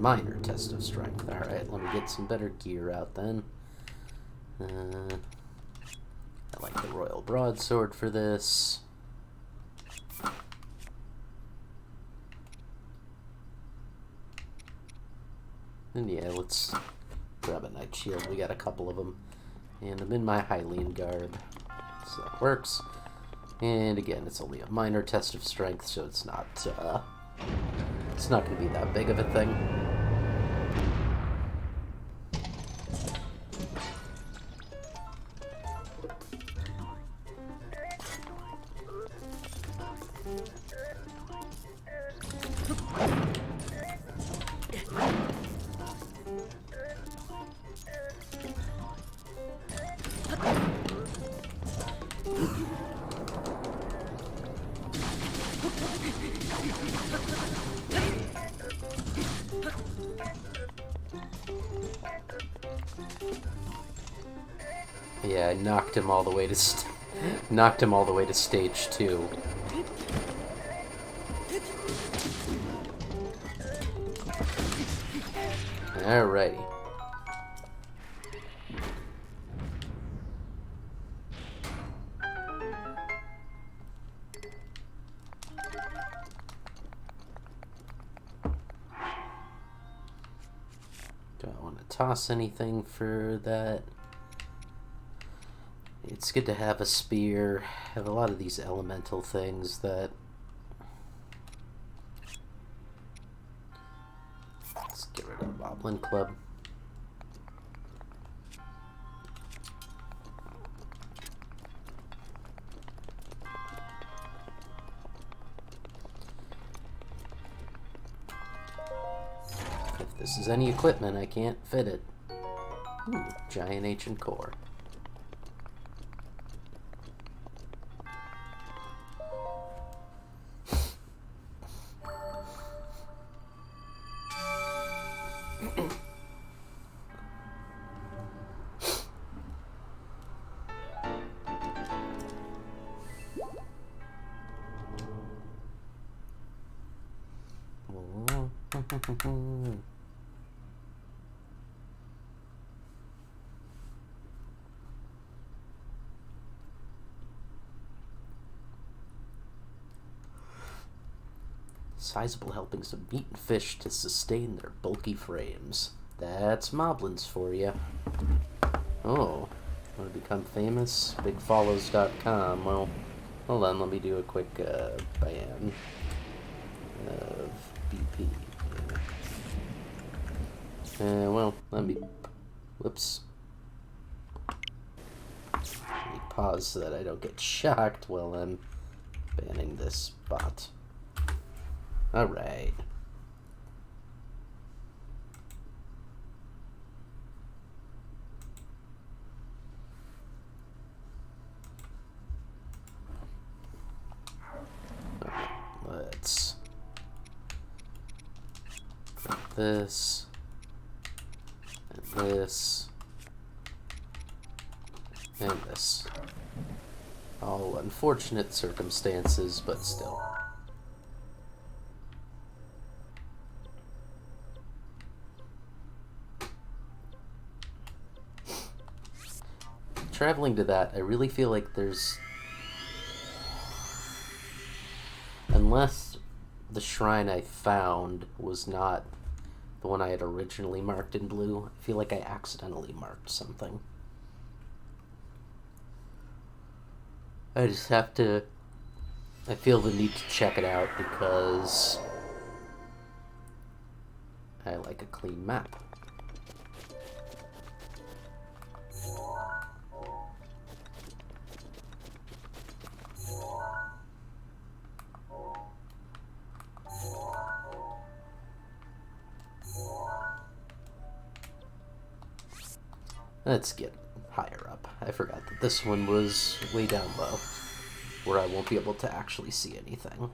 Minor test of strength. Alright, let me get some better gear out then. I like the Royal Broadsword for this. And yeah, let's grab a Knight Shield. We got a couple of them. And I'm in my Hylian garb. So that works. And again, it's only a minor test of strength, so it's not going to be that big of a thing. Yeah, I knocked him all the way to stage 2. Alrighty. Do I want to toss anything for that? It's good to have a spear. Have a lot of these elemental things that... Let's get rid of the Moblin Club. If this is any equipment, I can't fit it. Ooh, giant ancient core. Sizable helpings of meat and fish to sustain their bulky frames. That's moblins for you. Oh, want to become famous? BigFollows.com. Well, hold on, let me do a quick ban of BP. Well, let me... Whoops. Let me pause so that I don't get shocked while I'm banning this bot. Alright. Let's put this and this and this. All unfortunate circumstances, but still. Traveling to that, I really feel like there's... Unless the shrine I found was not the one I had originally marked in blue, I feel like I accidentally marked something. I just have to... I feel the need to check it out because I like a clean map. Let's get higher up. I forgot that this one was way down low, where I won't be able to actually see anything.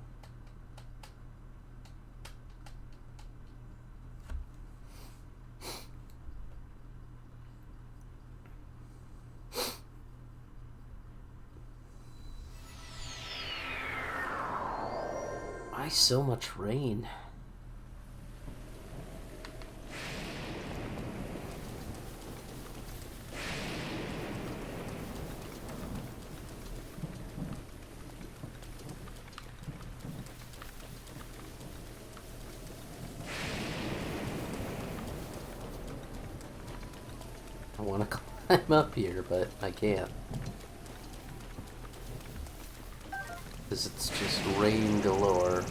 Why so much rain? I want to climb up here, but I can't. Because it's just rain galore.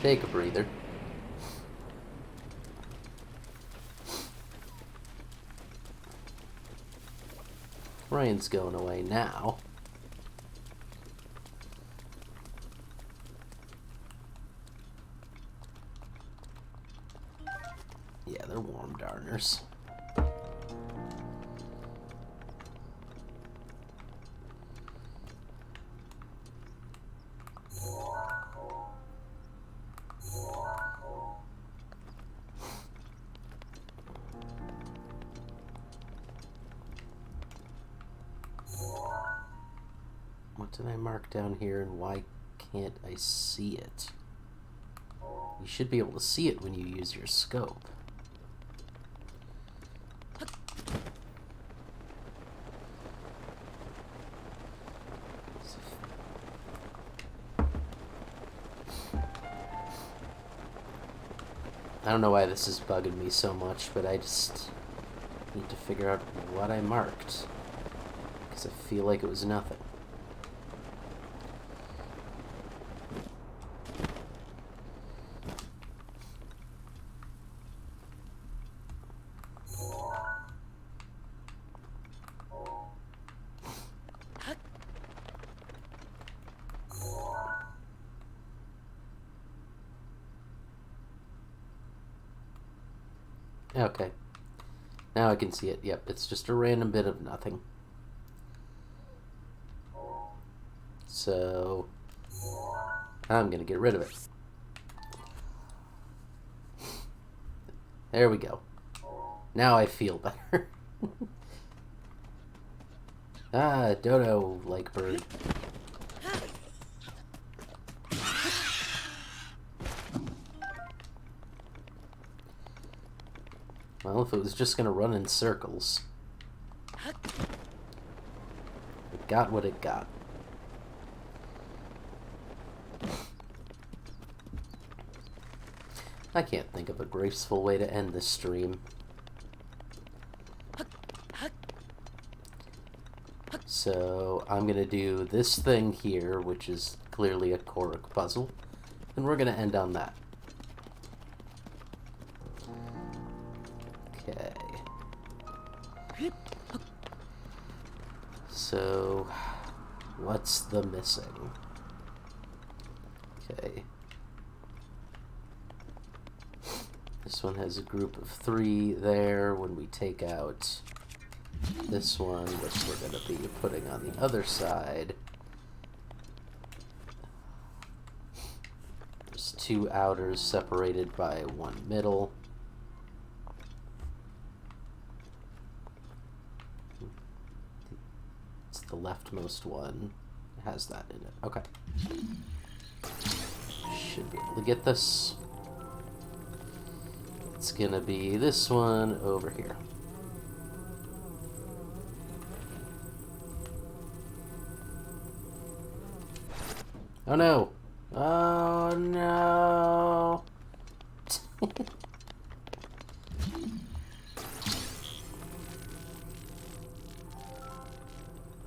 Take a breather. Rain's going away now. Yeah, they're warm darners. What did I mark down here, and why can't I see it? You should be able to see it when you use your scope. I don't know why this is bugging me so much, but I just need to figure out what I marked, because I feel like it was nothing. Okay. Now I can see it. Yep, it's just a random bit of nothing. So I'm gonna get rid of it. There we go. Now I feel better. Ah, dodo-like bird. Well, if it was just gonna run in circles, it got what it got. I can't think of a graceful way to end this stream. So I'm gonna do this thing here, which is clearly a Korok puzzle, and we're gonna end on that. Okay. So, what's the missing? Okay. This one has a group of 3 there. When we take out this one, which we're going to be putting on the other side, there's 2 outers separated by 1 middle. It's the leftmost one. It has that in it. Okay. Should be able to get this. It's gonna be this one over here. Oh no! Oh no!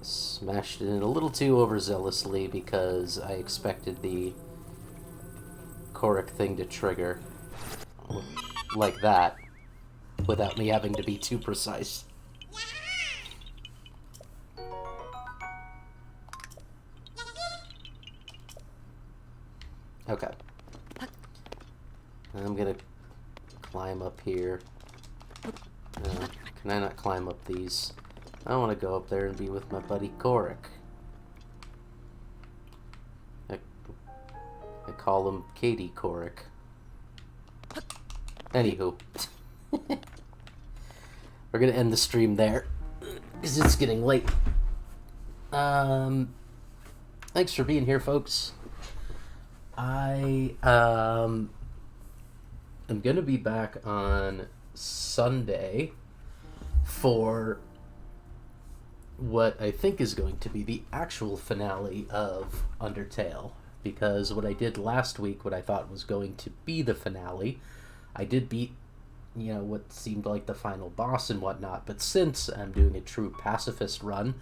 This Smashed it in a little too overzealously because I expected the Korok thing to trigger like that without me having to be too precise. Okay. I'm gonna climb up here. Can I not climb up these? I want to go up there and be with my buddy Korok. I call him Katie Korok. Anywho. We're gonna end the stream there, because it's getting late. Thanks for being here, folks. I am gonna be back on Sunday for what I think is going to be the actual finale of Undertale, because what I did last week, what I thought was going to be the finale, I did beat, you know, what seemed like the final boss and whatnot, but since I'm doing a true pacifist run,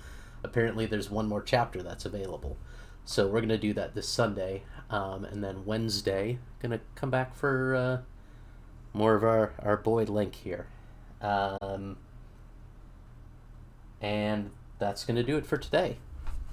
apparently there's one more chapter that's available. So we're going to do that this Sunday, and then Wednesday, going to come back for more of our boy Link here. And that's going to do it for today.